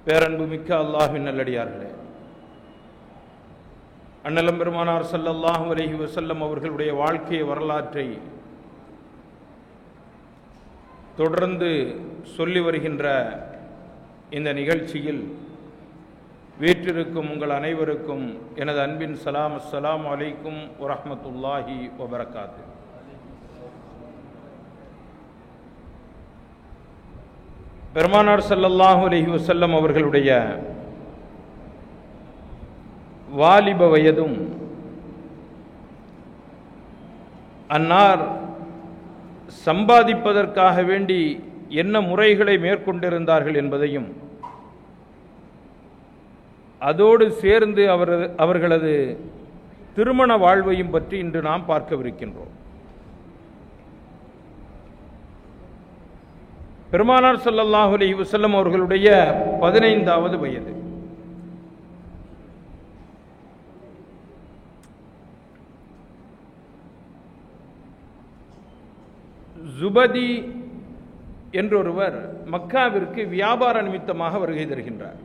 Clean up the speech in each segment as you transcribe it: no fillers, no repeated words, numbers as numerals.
பேரன்புமிக்க அல்லாஹ்வின் நல்லடியார்களே, அண்ணலம் பெருமானார் ஸல்லல்லாஹு அலைஹி வஸல்லம் அவர்களுடைய வாழ்க்கை வரலாற்றை தொடர்ந்து சொல்லி வருகின்ற இந்த நிகழ்ச்சியில் வீற்றிருக்கும் உங்கள் அனைவருக்கும் எனது அன்பின் சலாம். அஸ்ஸலாமு அலைக்கும் வரஹ்மத்துல்லாஹி வபரகாத்து. பெருமானார் ஸல்லல்லாஹு அலைஹி வஸல்லம் அவர்களுடைய வாலிப வயதும் அன்னார் சம்பாதிப்பதற்காக வேண்டி என்ன முறைகளை மேற்கொண்டிருந்தார்கள் என்பதையும் அதோடு சேர்ந்து அவர்களது திருமண வாழ்வையும் பற்றி இன்று நாம் பார்க்கவிருக்கின்றோம். பெருமானார் ஸல்லல்லாஹு அலைஹி வஸல்லம் அவர்களுடைய 15வது வயது. ஜுபதி என்றொருவர் மக்காவிற்கு வியாபார நிமித்தமாக வருகை தருகின்றார்.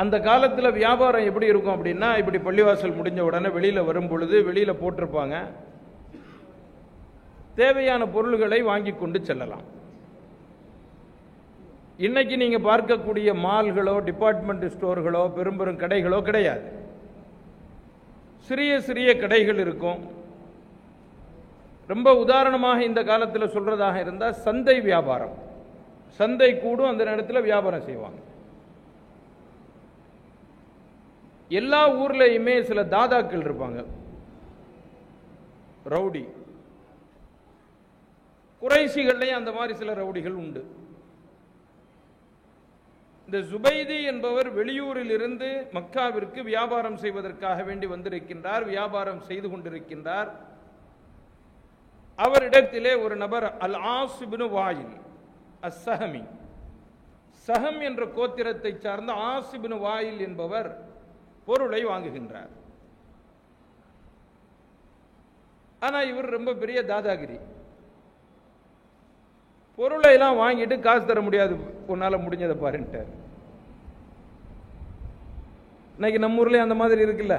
அந்த காலத்தில் வியாபாரம் எப்படி இருக்கும் அப்படின்னா, இப்படி பள்ளிவாசல் முடிஞ்ச உடனே வெளியில் வரும் பொழுது வெளியில் போட்டிருப்பாங்க, தேவையான பொருள்களை வாங்கி கொண்டு செல்லலாம். இன்னைக்கு நீங்க பார்க்கக்கூடிய மால்களோ டிபார்ட்மெண்ட் ஸ்டோர்களோ பெரும் பெரும் கடைகளோ கிடையாது. சிறிய சிறிய கடைகள் இருக்கும். ரொம்ப உதாரணமாக இந்த காலத்தில் சொல்றதாக இருந்தால் சந்தை வியாபாரம், சந்தை கூடும், அந்த நேரத்தில் வியாபாரம் செய்வாங்க. எல்லா ஊர்லயுமே சில தாதாக்கள் இருப்பாங்க, ரவுடி. குறைஷிகள்லையும் அந்த மாதிரி சில ரவுடிகள் உண்டு. இந்த ஜுபைதி என்பவர் வெளியூரில் இருந்து மக்காவிற்கு வியாபாரம் செய்வதற்காக வேண்டி வந்திருக்கின்றார், வியாபாரம் செய்து கொண்டிருக்கின்றார். அவரிடத்திலே ஒரு நபர் அல் ஆஸ் இப்னு வாயில் அஸ்ஸஹமி, சஹம் என்ற கோத்திரத்தை சார்ந்த ஆஸ் இப்னு வாயில் என்பவர் பொருளை வாங்குகின்றார். ஆனா இவர் ரொம்ப பெரிய தாதாகிரி. பொருளை எல்லாம் வாங்கிட்டு காசு தர முடியாது, உன்னால முடிஞ்சதை பாருன்ட்டார். இன்னைக்கு நம்ம ஊர்ல அந்த மாதிரி இருக்குல்ல.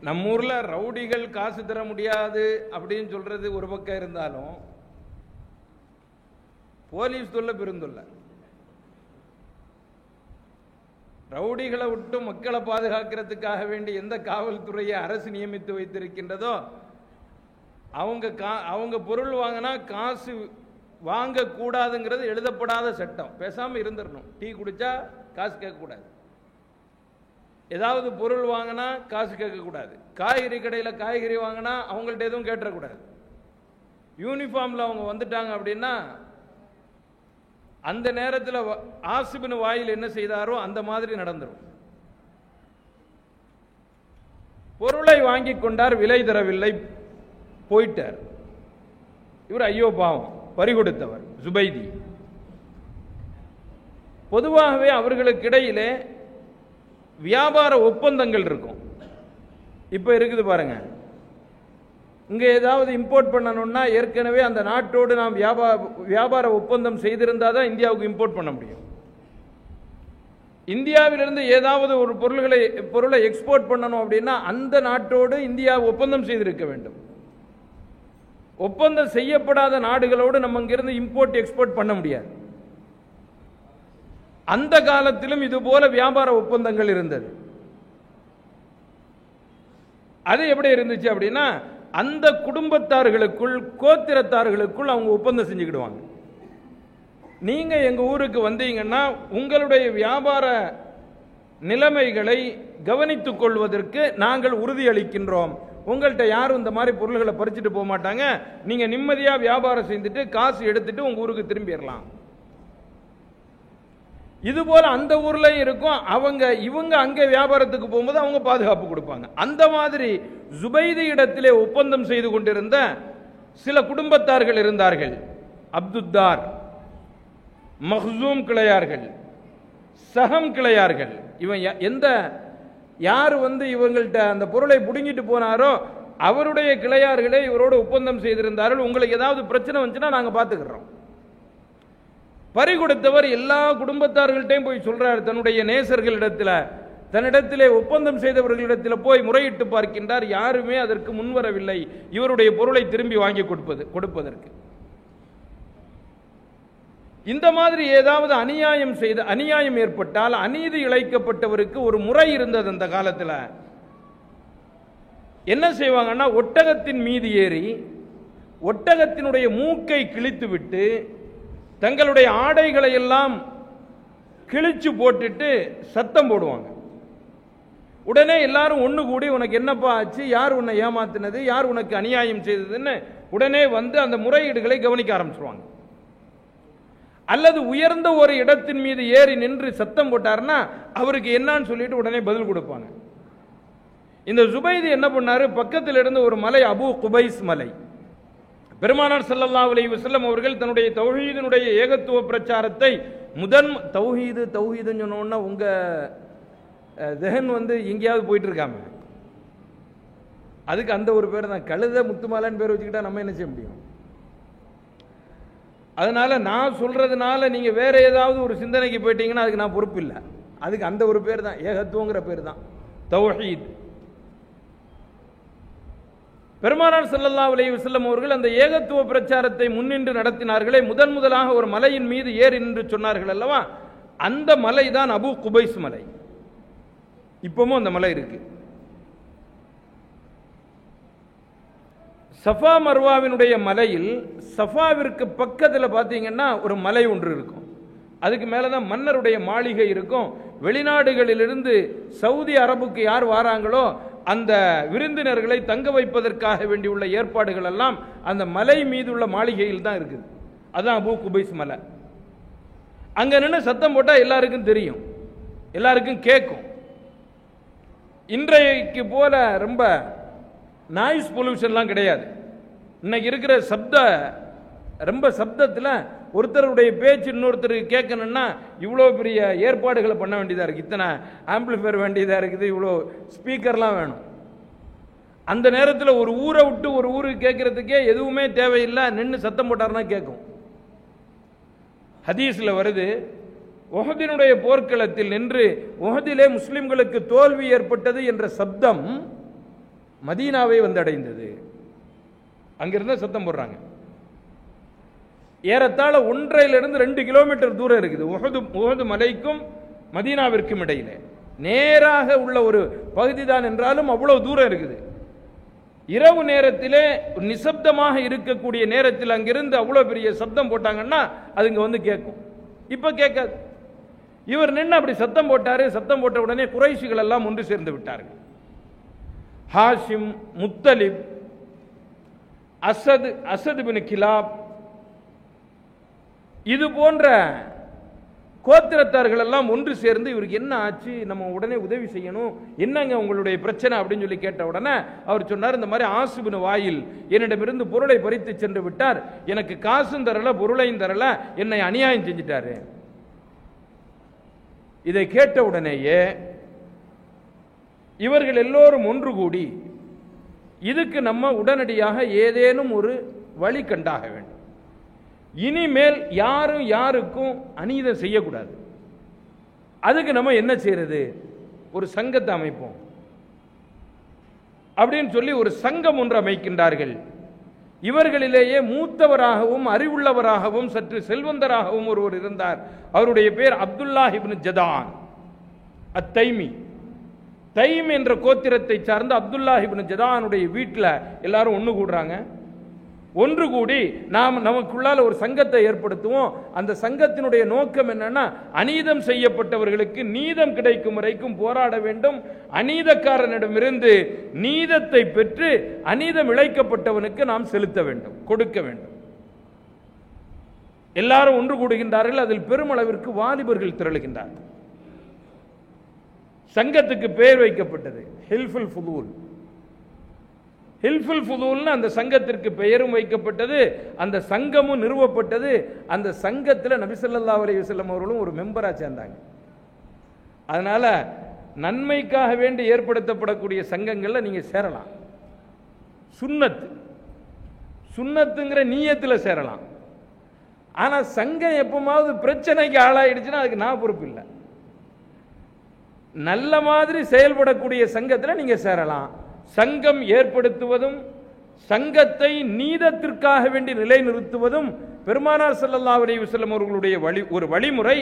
நம்ம ஊர்ல ரவுடிகள் காசு தர முடியாது அப்படின்னு சொல்றது ஒரு பக்கம் இருந்தாலும், போலீஸ் தொல்லை பெருந்தொல்லை. ரவுடிகளை விட்டு மக்களை பாதுகாக்கிறதுக்காக வேண்டி எந்த காவல்துறையை அரசு நியமித்து வைத்திருக்கின்றதோ, அவங்க பொருள் வாங்கினா காசு வாங்க கூடாதுங்கிறது எழுதப்படாத சட்டம். பேசாம இருந்துடணும். டீ குடிச்சா காசு கேட்கக்கூடாது, ஏதாவது பொருள் வாங்கினா காசு கேட்கக்கூடாது, காய்கறி கடையில் காய்கறி வாங்கினா அவங்கள்ட்ட எதுவும் கேட்டக்கூடாது. யூனிஃபார்ம்ல அவங்க வந்துட்டாங்க அப்படின்னா அந்த நேரத்தில் ஆசிபின் வாயில் என்ன செய்தாரோ அந்த மாதிரி நடந்துடும். பொருளை வாங்கி கொண்டார், விலை தரவில்லை, போயிட்டார். இவர் ஐயோ பாவம், பறிகொடுத்தவர் ஜுபைதி. பொதுவாகவே அவர்களுக்கு இடையிலே வியாபார ஒப்பந்தங்கள் இருக்கும். இப்ப இருக்குது பாருங்க, இங்க ஏதாவது இம்போர்ட் பண்ணணும்னா ஏற்கனவே அந்த நாட்டோடு நாம் வியாபார ஒப்பந்தம் செய்திருந்தாதான் இந்தியாவுக்கு இம்போர்ட் பண்ண முடியும். இந்தியாவிலிருந்து ஏதாவது ஒரு பொருளை எக்ஸ்போர்ட் பண்ணணும் அப்படின்னா அந்த நாட்டோடு இந்தியா ஒப்பந்தம் செய்திருக்க வேண்டும். ஒப்பந்தம் செய்யப்படாத நாடுகளோடு நம்ம இங்கிருந்து இம்போர்ட் எக்ஸ்போர்ட் பண்ண முடியாது. அந்த காலத்திலும் இது போல வியாபார ஒப்பந்தங்கள் இருந்தது. அது எப்படி இருந்துச்சு அப்படின்னா, அந்த குடும்பத்தார்களுக்குள் கோத்திரத்தார்களுக்குள் அவங்க ஒப்பந்தம் செஞ்சுக்கிடுவாங்க. நீங்க எங்க ஊருக்கு வந்தீங்கன்னா உங்களுடைய வியாபார நிலைமைகளை கவனித்துக் கொள்வதற்கு நாங்கள் உறுதி அளிக்கின்றோம். உங்கள்கிட்ட யாரும் இந்த மாதிரி பொருள்களை பறிச்சுட்டு போக மாட்டாங்க. நீங்க நிம்மதியா வியாபாரம் செஞ்சுட்டு காசு எடுத்துட்டு உங்க ஊருக்கு திரும்பிடலாம். இது போல அந்த ஊர்ல இருக்கும். இவங்க அங்கே வியாபாரத்துக்கு போகும்போது அவங்க பாதுகாப்பு கொடுப்பாங்க. அந்த மாதிரி ஜுபைதி இடத்திலே ஒப்பந்தம் செய்து கொண்டிருந்த சில குடும்பத்தார்கள் இருந்தார்கள். அப்துத்தார், மஹ்சூம் கிளையார்கள், சஹம் கிளையார்கள். இவன் யார் இவங்கள்ட்ட அந்த பொருளை புடுங்கிட்டு போனாரோ அவருடைய கிளையார்களே இவரோடு ஒப்பந்தம் செய்திருந்தார்கள், உங்களுக்கு ஏதாவது பிரச்சனை வந்துச்சுன்னா நாங்கள் பார்த்துக்கிறோம். பறி கொடுத்தவர் எல்லா குடும்பத்தார்கள்ட்டையும் போய் சொல்றார், தன்னுடைய நேசர்களிடத்தில், தன்னிடத்திலே ஒப்பந்தம் செய்தவர்களிடத்தில் போய் முறையிட்டு பார்க்கின்றார். யாருமே அதற்கு முன்வரவில்லை இவருடைய பொருளை திரும்பி வாங்கி கொடுப்பதற்கு. இந்த மாதிரி ஏதாவது அநியாயம் ஏற்பட்டால், அநீதி இழைக்கப்பட்டவருக்கு ஒரு முறை இருந்தது அந்த காலத்தில். என்ன செய்வாங்கன்னா, ஒட்டகத்தின் மீது ஏறி ஒட்டகத்தினுடைய மூக்கை கிழித்து விட்டு தங்களுடைய ஆடைகளை எல்லாம் கிழிச்சு போட்டுட்டு சத்தம் போடுவாங்க. உடனே எல்லாரும் ஒன்று கூடி, உனக்கு என்னப்பா ஆச்சு, யார் உன்னை ஏமாத்தினது, யார் உனக்கு அநியாயம் செய்ததுன்னு உடனே வந்து அந்த முறையீடுகளை கவனிக்க ஆரம்பிச்சிருவாங்க. அல்லது உயர்ந்த ஒரு இடத்தின் மீது ஏறி நின்று சத்தம் போட்டார்னா அவருக்கு என்னன்னு சொல்லிட்டு உடனே பதில் கொடுப்பாங்க. இந்த ஜுபைது என்ன பண்ணாரு, பக்கத்தில் இருந்து ஒரு மலை, அபு குபைஸ் மலை, பெருமானார் ஸல்லல்லாஹு அலைஹி வஸல்லம் அவர்கள் தன்னுடைய தௌஹீதினுடைய ஏகத்துவ பிரச்சாரத்தை தௌஹீதுன்னு சொன்னோன்னா உங்க தெஹன் வந்து எங்கேயாவது போயிட்டு இருக்காம, அதுக்கு அந்த ஒரு பேர் தான், கழுத முத்துமாலான்னு பேர் வச்சுக்கிட்டா நம்ம என்ன செய்ய முடியும்? அதனால நான் சொல்றதுனால நீங்க வேற ஏதாவது ஒரு சிந்தனைக்கு போயிட்டீங்கன்னா அதுக்கு நான் பொறுப்பு இல்லை. அதுக்கு அந்த ஒரு பேர் தான், ஏகத்துவங்கிற பேர் தான் தௌஹீத். பெருமானார் ஸல்லல்லாஹு அலைஹி வஸல்லம் அவர்கள் அந்த ஏகத்துவ பிரச்சாரத்தை முன்னின்று நடத்தினார்களே, முதலாக ஒரு மலையின் மீது ஏறி நின்று சொன்னார்கள் அல்லவா, அந்த மலை தான் அபு குபைஸ் மலை. இப்பவும் அந்த மலை இருக்கு. சஃபா மர்வாவினுடைய மலையில் சஃபாவிற்கு பக்கத்தில் பார்த்தீங்கன்னா ஒரு மலை ஒன்று இருக்கும். அதுக்கு மேலே தான் மன்னருடைய மாளிகை இருக்கும். வெளிநாடுகளிலிருந்து சவுதி அரபுக்கு யார் வாராங்களோ அந்த விருந்தினர்களை தங்க வைப்பதற்காக வேண்டியுள்ள ஏற்பாடுகள் எல்லாம் அந்த மலை மீது உள்ள மாளிகையில் தான் இருக்குது. அதுதான் அபு குபைஸ் மலை. அங்கே நின்று சத்தம் போட்டால் எல்லாருக்கும் தெரியும், எல்லாருக்கும் கேட்கும். இன்றைக்கு போல ரொம்ப நாய்ஸ் பொல்யூஷன்லாம் கிடையாது. இன்னைக்கு இருக்கிற ரொம்ப சப்தத்தில் ஒருத்தருடைய பேச்சு இன்னொருத்தருக்கு கேட்கணும்னா இவ்வளோ பெரிய ஏற்பாடுகளை பண்ண வேண்டியதாக இருக்குது. இத்தனை ஆம்பிளிஃபையர் வேண்டியதாக இருக்குது, இவ்வளோ ஸ்பீக்கர்லாம் வேணும். அந்த நேரத்தில் ஒரு ஊரை விட்டு ஒரு ஊருக்கு கேட்கறதுக்கே எதுவுமே தேவையில்லை, நின்று சத்தம் போட்டார்னா கேட்கும். ஹதீஸில் வருது, உஹதினுடைய போர்க்களத்தில் நின்று உஹதிலே முஸ்லிம்களுக்கு தோல்வி ஏற்பட்டது என்ற சப்தம் மதீனாவை வந்தடைந்தது. அங்கிருந்த சத்தம் போடுறாங்க. ஏறத்தாழ 1.5 கிலோமீட்டர் தூரம் இருக்குது உஹது மலைக்கும் மதீனாவிற்கும் இடையில. நேராக உள்ள ஒரு பகுதி தான் என்றாலும் அவ்வளவு தூரம் இருக்குது. இரவு நேரத்திலே நிசப்தமாக இருக்கக்கூடிய நேரத்தில் அங்கிருந்து அவ்வளவு பெரிய சப்தம் போட்டாங்கன்னா அது இங்க வந்து கேட்கும். இப்ப கேட்காது. இவர் நின்று அப்படி சத்தம் போட்டாரு. சத்தம் போட்ட உடனே குறைஷிகள் எல்லாம் ஒன்று சேர்ந்து விட்டார்கள். ஹாஷிம், முத்தலிப், அசத் பின் கிலாப், இது போன்ற கோத்திரத்தார்கள் எல்லாம் ஒன்று சேர்ந்து இவருக்கு என்ன ஆச்சு, நம்ம உடனே உதவி செய்யணும், என்னங்க உங்களுடைய பிரச்சனை அப்படின்னு சொல்லி கேட்ட உடனே அவர் சொன்னார், இந்த மாதிரி ஆசிபின் வாயில் என்னிடமிருந்து பொருளை பறித்து சென்று விட்டார், எனக்கு காசும் தரல பொருளையும் தரல, என்னை அநியாயம் செஞ்சிட்டாரு. இதை கேட்ட உடனேயே இவர்கள் எல்லோரும் ஒன்று கூடி இதுக்கு நம்ம உடனடியாக ஏதேனும் ஒரு வழி கண்டாக வேண்டும். இனிமேல் யாரும் யாருக்கும் அநீதம் செய்யக்கூடாது. அதுக்கு நம்ம என்ன செய்யறது, ஒரு சங்கத்தை அமைப்போம் அப்படின்னு சொல்லி ஒரு சங்கம் ஒன்று அமைக்கின்றார்கள். இவர்களிலேயே மூத்தவராகவும் அறிவுள்ளவராகவும் சற்று செல்வந்தராகவும் ஒருவர் இருந்தார். அவருடைய பேர் அப்துல்லாஹ் இப்னு ஜதான் அத்தைமி. தைம் என்ற கோத்திரத்தை சார்ந்த அப்துல்லாஹ் இப்னு ஜதானுடைய வீட்டில் எல்லாரும் ஒன்று கூடுறாங்க. ஒன்று கூடி நாம் நமக்குள்ளால் ஒரு சங்கத்தை ஏற்படுத்துவோம். அந்த சங்கத்தினுடைய நோக்கம் என்னன்னா, அநீதம் செய்யப்பட்டவர்களுக்கு நீதம் கிடைக்கும் வரைக்கும் போராட வேண்டும். அநீதக்காரனிடமிருந்து நீதத்தை பெற்று அநீதம் இழைக்கப்பட்டவனுக்கு நாம் செலுத்த வேண்டும், கொடுக்க வேண்டும். எல்லாரும் ஒன்று கூடுகின்றார்கள். அதில் பெருமளவிற்கு வாலிபர்கள் திரளுகின்றார்கள். சங்கத்துக்கு பெயர் வைக்கப்பட்டது ஹில்ஃபுல் ஃபுதூல். ஹில்ஃபுல் ஃபுதூல்னு அந்த சங்கத்திற்கு பெயரும் வைக்கப்பட்டது. அந்த சங்கமும் நிறுவப்பட்டது. அந்த சங்கத்தில் நபி ஸல்லல்லாஹு அலைஹி வஸல்லம் அவர்களும் ஒரு மெம்பராக சேர்ந்தாங்க. அதனால நன்மைக்காக வேண்டி ஏற்படுத்தப்படக்கூடிய சங்கங்களில் நீங்க சேரலாம். சுன்னத்து. சுன்னத்துங்கிற நீயத்தில் சேரலாம். ஆனா சங்கம் எப்பமாவது பிரச்சனைக்கு ஆளாயிடுச்சுன்னா அதுக்கு நான் பொறுப்பு இல்லை. நல்ல மாதிரி செயல்படக்கூடிய சங்கத்தில் நீங்க சேரலாம். சங்கம் ஏற்படுத்துவதும் சங்கத்தை நீதத்திற்காக வேண்டி நிலைநிறுத்துவதும் பெருமானார் ஸல்லல்லாஹு அலைஹி வஸல்லம் அவர்களுடைய ஒரு வழிமுறை.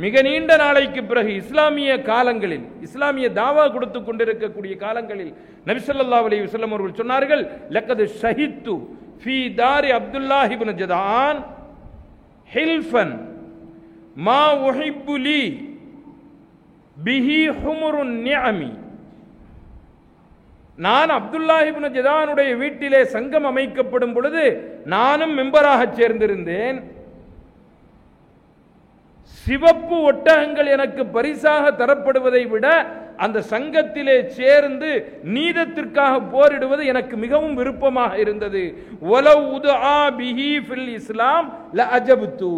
மிக நீண்ட நாளைக்கு பிறகு இஸ்லாமிய காலங்களில், இஸ்லாமிய தாவா கொடுத்து கொண்டிருக்கக்கூடிய காலங்களில் நபி ஸல்லல்லாஹு அலைஹி வஸல்லம் அவர்கள் சொன்னார்கள், லக்கத் ஷஹித்து ஃபீ தாரி அப்துல்லாஹ் இப்னு ஜதான் ஹில்ஃபன் மா உஹிப்பு லி பிஹி ஹுமுருன் நிஅமி. நான் அப்துல்லாஹ் இப்னு ஜதானுடைய வீட்டிலே சங்கம் அமைக்கப்படும் பொழுது நானும் மெம்பராக சேர்ந்திருந்தேன். சிவப்பு ஒட்டகங்கள் எனக்கு பரிசாக தரப்படுவதை விட அந்த சங்கத்திலே சேர்ந்து நீதத்திற்காக போரிடுவது எனக்கு மிகவும் விருப்பமாக இருந்தது. வலவ் உதுஆ பிஹி ஃபில் இஸ்லாம் லஅஜப்து.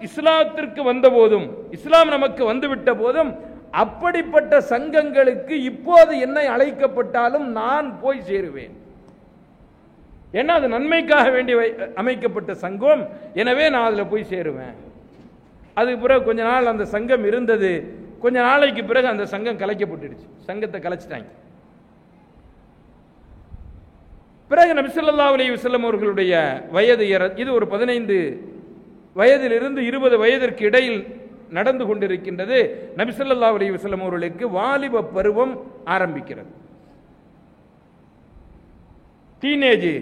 இஸ்லாத்திற்கு வந்த போதும், இஸ்லாம் நமக்கு வந்துவிட்ட போதும், அப்படிப்பட்ட சங்கங்களுக்கு இப்போது என்னை அழைக்கப்பட்டாலும் நான் போய் சேருவேன். ஏன்னா அது நன்மைக்காக வேண்டி அமைக்கப்பட்ட சங்கம். எனவே நான் அதில் போய் சேருவேன். அதுக்கு பிறகு கொஞ்ச நாள் அந்த சங்கம் இருந்தது. கொஞ்ச நாளைக்கு பிறகு அந்த சங்கம் கலைக்கப்பட்டுடுச்சு. சங்கத்தை கலைச்சிட்டாங்க. பிறகு நபி ஸல்லல்லாஹு அலைஹி வஸல்லம் அவர்களுடைய வயது இது ஒரு 15 வயதிலிருந்து 20 வயதிற்கு இடையில் நடந்து கொண்டிருக்கின்றது. நபி ஸல்லல்லாஹு அலைஹி வஸல்லம் அவர்களுக்கு வாலிப பருவம் ஆரம்பிக்கிறது. டீனேஜ்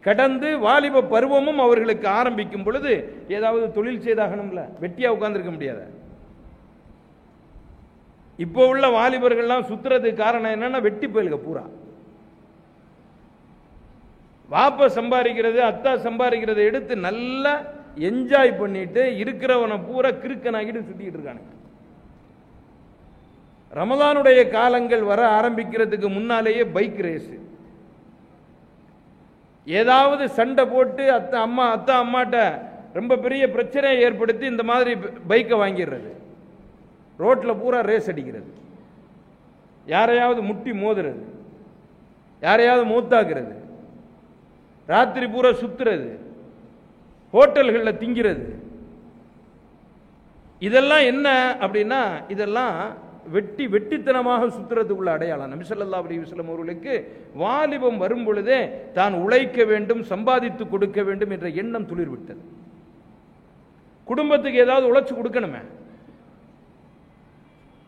கடந்து வாலிப பருவமும் அவர்களுக்கு ஆரம்பிக்கும் பொழுது ஏதாவது தொழில் செய்தாகணும்ல, வெட்டியா உட்கார்ந்துருக்க முடியாது. இப்போ உள்ள வாலிபர்கள்லாம் சுத்துறதுக்கு காரணம் என்னன்னா வெட்டி போயிலுங்க. பூரா வாப்ப சம்பாதிக்கிறது, அத்தா சம்பாதிக்கிறத எடுத்து நல்லா என்ஜாய் பண்ணிட்டு இருக்கிறவனை பூரா கிறுக்கனாகிட்டு சுத்திட்டு இருக்கானுங்க. ரமலானுடைய காலங்கள் வர ஆரம்பிக்கிறதுக்கு முன்னாலேயே பைக் ரேஸ், ஏதாவது சண்டை போட்டு அத்தா அம்மாட்ட ரொம்ப பெரிய பிரச்சனையை ஏற்படுத்தி இந்த மாதிரி பைக்கை வாங்கிடுறது, ரோட்ல பூரா ரேஸ் அடிக்கிறது, யாரையாவது முட்டி மோதுறது, யாரையாவது மூத்தாக்குறது, ராத்திரி பூரா சுத்துறது, ஹோட்டல்களில் திங்கிறது. இதெல்லாம் என்ன அப்படின்னா, இதெல்லாம் வெட்டித்தனமாக சுத்துறதுக்குள்ள அடையாளம். நபி ஸல்லல்லாஹு அலைஹி வஸல்லம் அவர்களுக்கு வாலிபம் வரும் பொழுதே தான் உழைக்க வேண்டும், சம்பாதித்து கொடுக்க வேண்டும் என்ற எண்ணம் துளிர்விட்டது. குடும்பத்துக்கு ஏதாவது உழைச்சு கொடுக்கணுமே.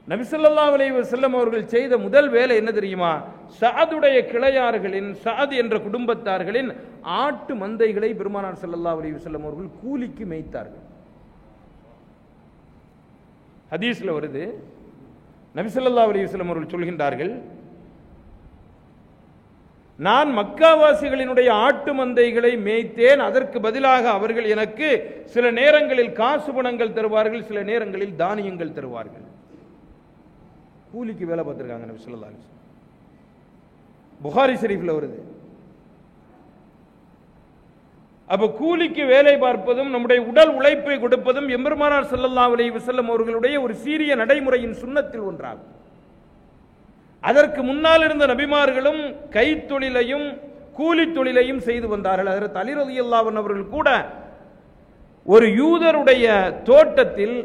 நபி ஸல்லல்லாஹு அலைஹி வஸல்லம் அவர்கள் செய்த முதல் வேலை என்ன தெரியுமா? சஅதுடைய கிளையார்களின், சஅத் என்ற குடும்பத்தார்களின் ஆட்டு மந்தைகளை பெருமானார் ஸல்லல்லாஹு அலைஹி வஸல்லம் அவர்கள் கூலிக்கு மேய்த்தார்கள். ஹதீஸ்ல வருது, நபி ஸல்லல்லாஹு அலைஹி வஸல்லம் அவர்கள் சொல்கின்றார்கள், நான் மக்காவாசிகளினுடைய ஆட்டு மந்தைகளை மேய்த்தேன், அதற்கு பதிலாக அவர்கள் எனக்கு சில நேரங்களில் காசு பணங்கள் தருவார்கள், சில நேரங்களில் தானியங்கள் தருவார்கள். கூலிக்கு வேலை பார்த்திருக்காங்க நபி ஸல்லல்லாஹு அலைஹி வஸல்லம். புகாரி ஷரீஃப்ல வருது. அப்ப கூலிக்கு வேலை பார்ப்பதும் நம்முடைய உடல் உழைப்பை கொடுப்பதும் எம்பெருமானார் ஸல்லல்லாஹு அலைஹி வஸல்லம் அவர்களுடைய ஒரு சீரிய நடைமுறையின் சுன்னத்தில் ஒன்றாகும். அதற்கு முன்னால் இருந்த நபிமார்களும் கைத்தொழிலையும் கூலி தொழிலையும் செய்து வந்தார்கள். ஹஜ்ரத் அலி ரலியல்லாஹு அன்ஹு அவர்கள் கூட ஒரு யூதருடைய தோட்டத்தில்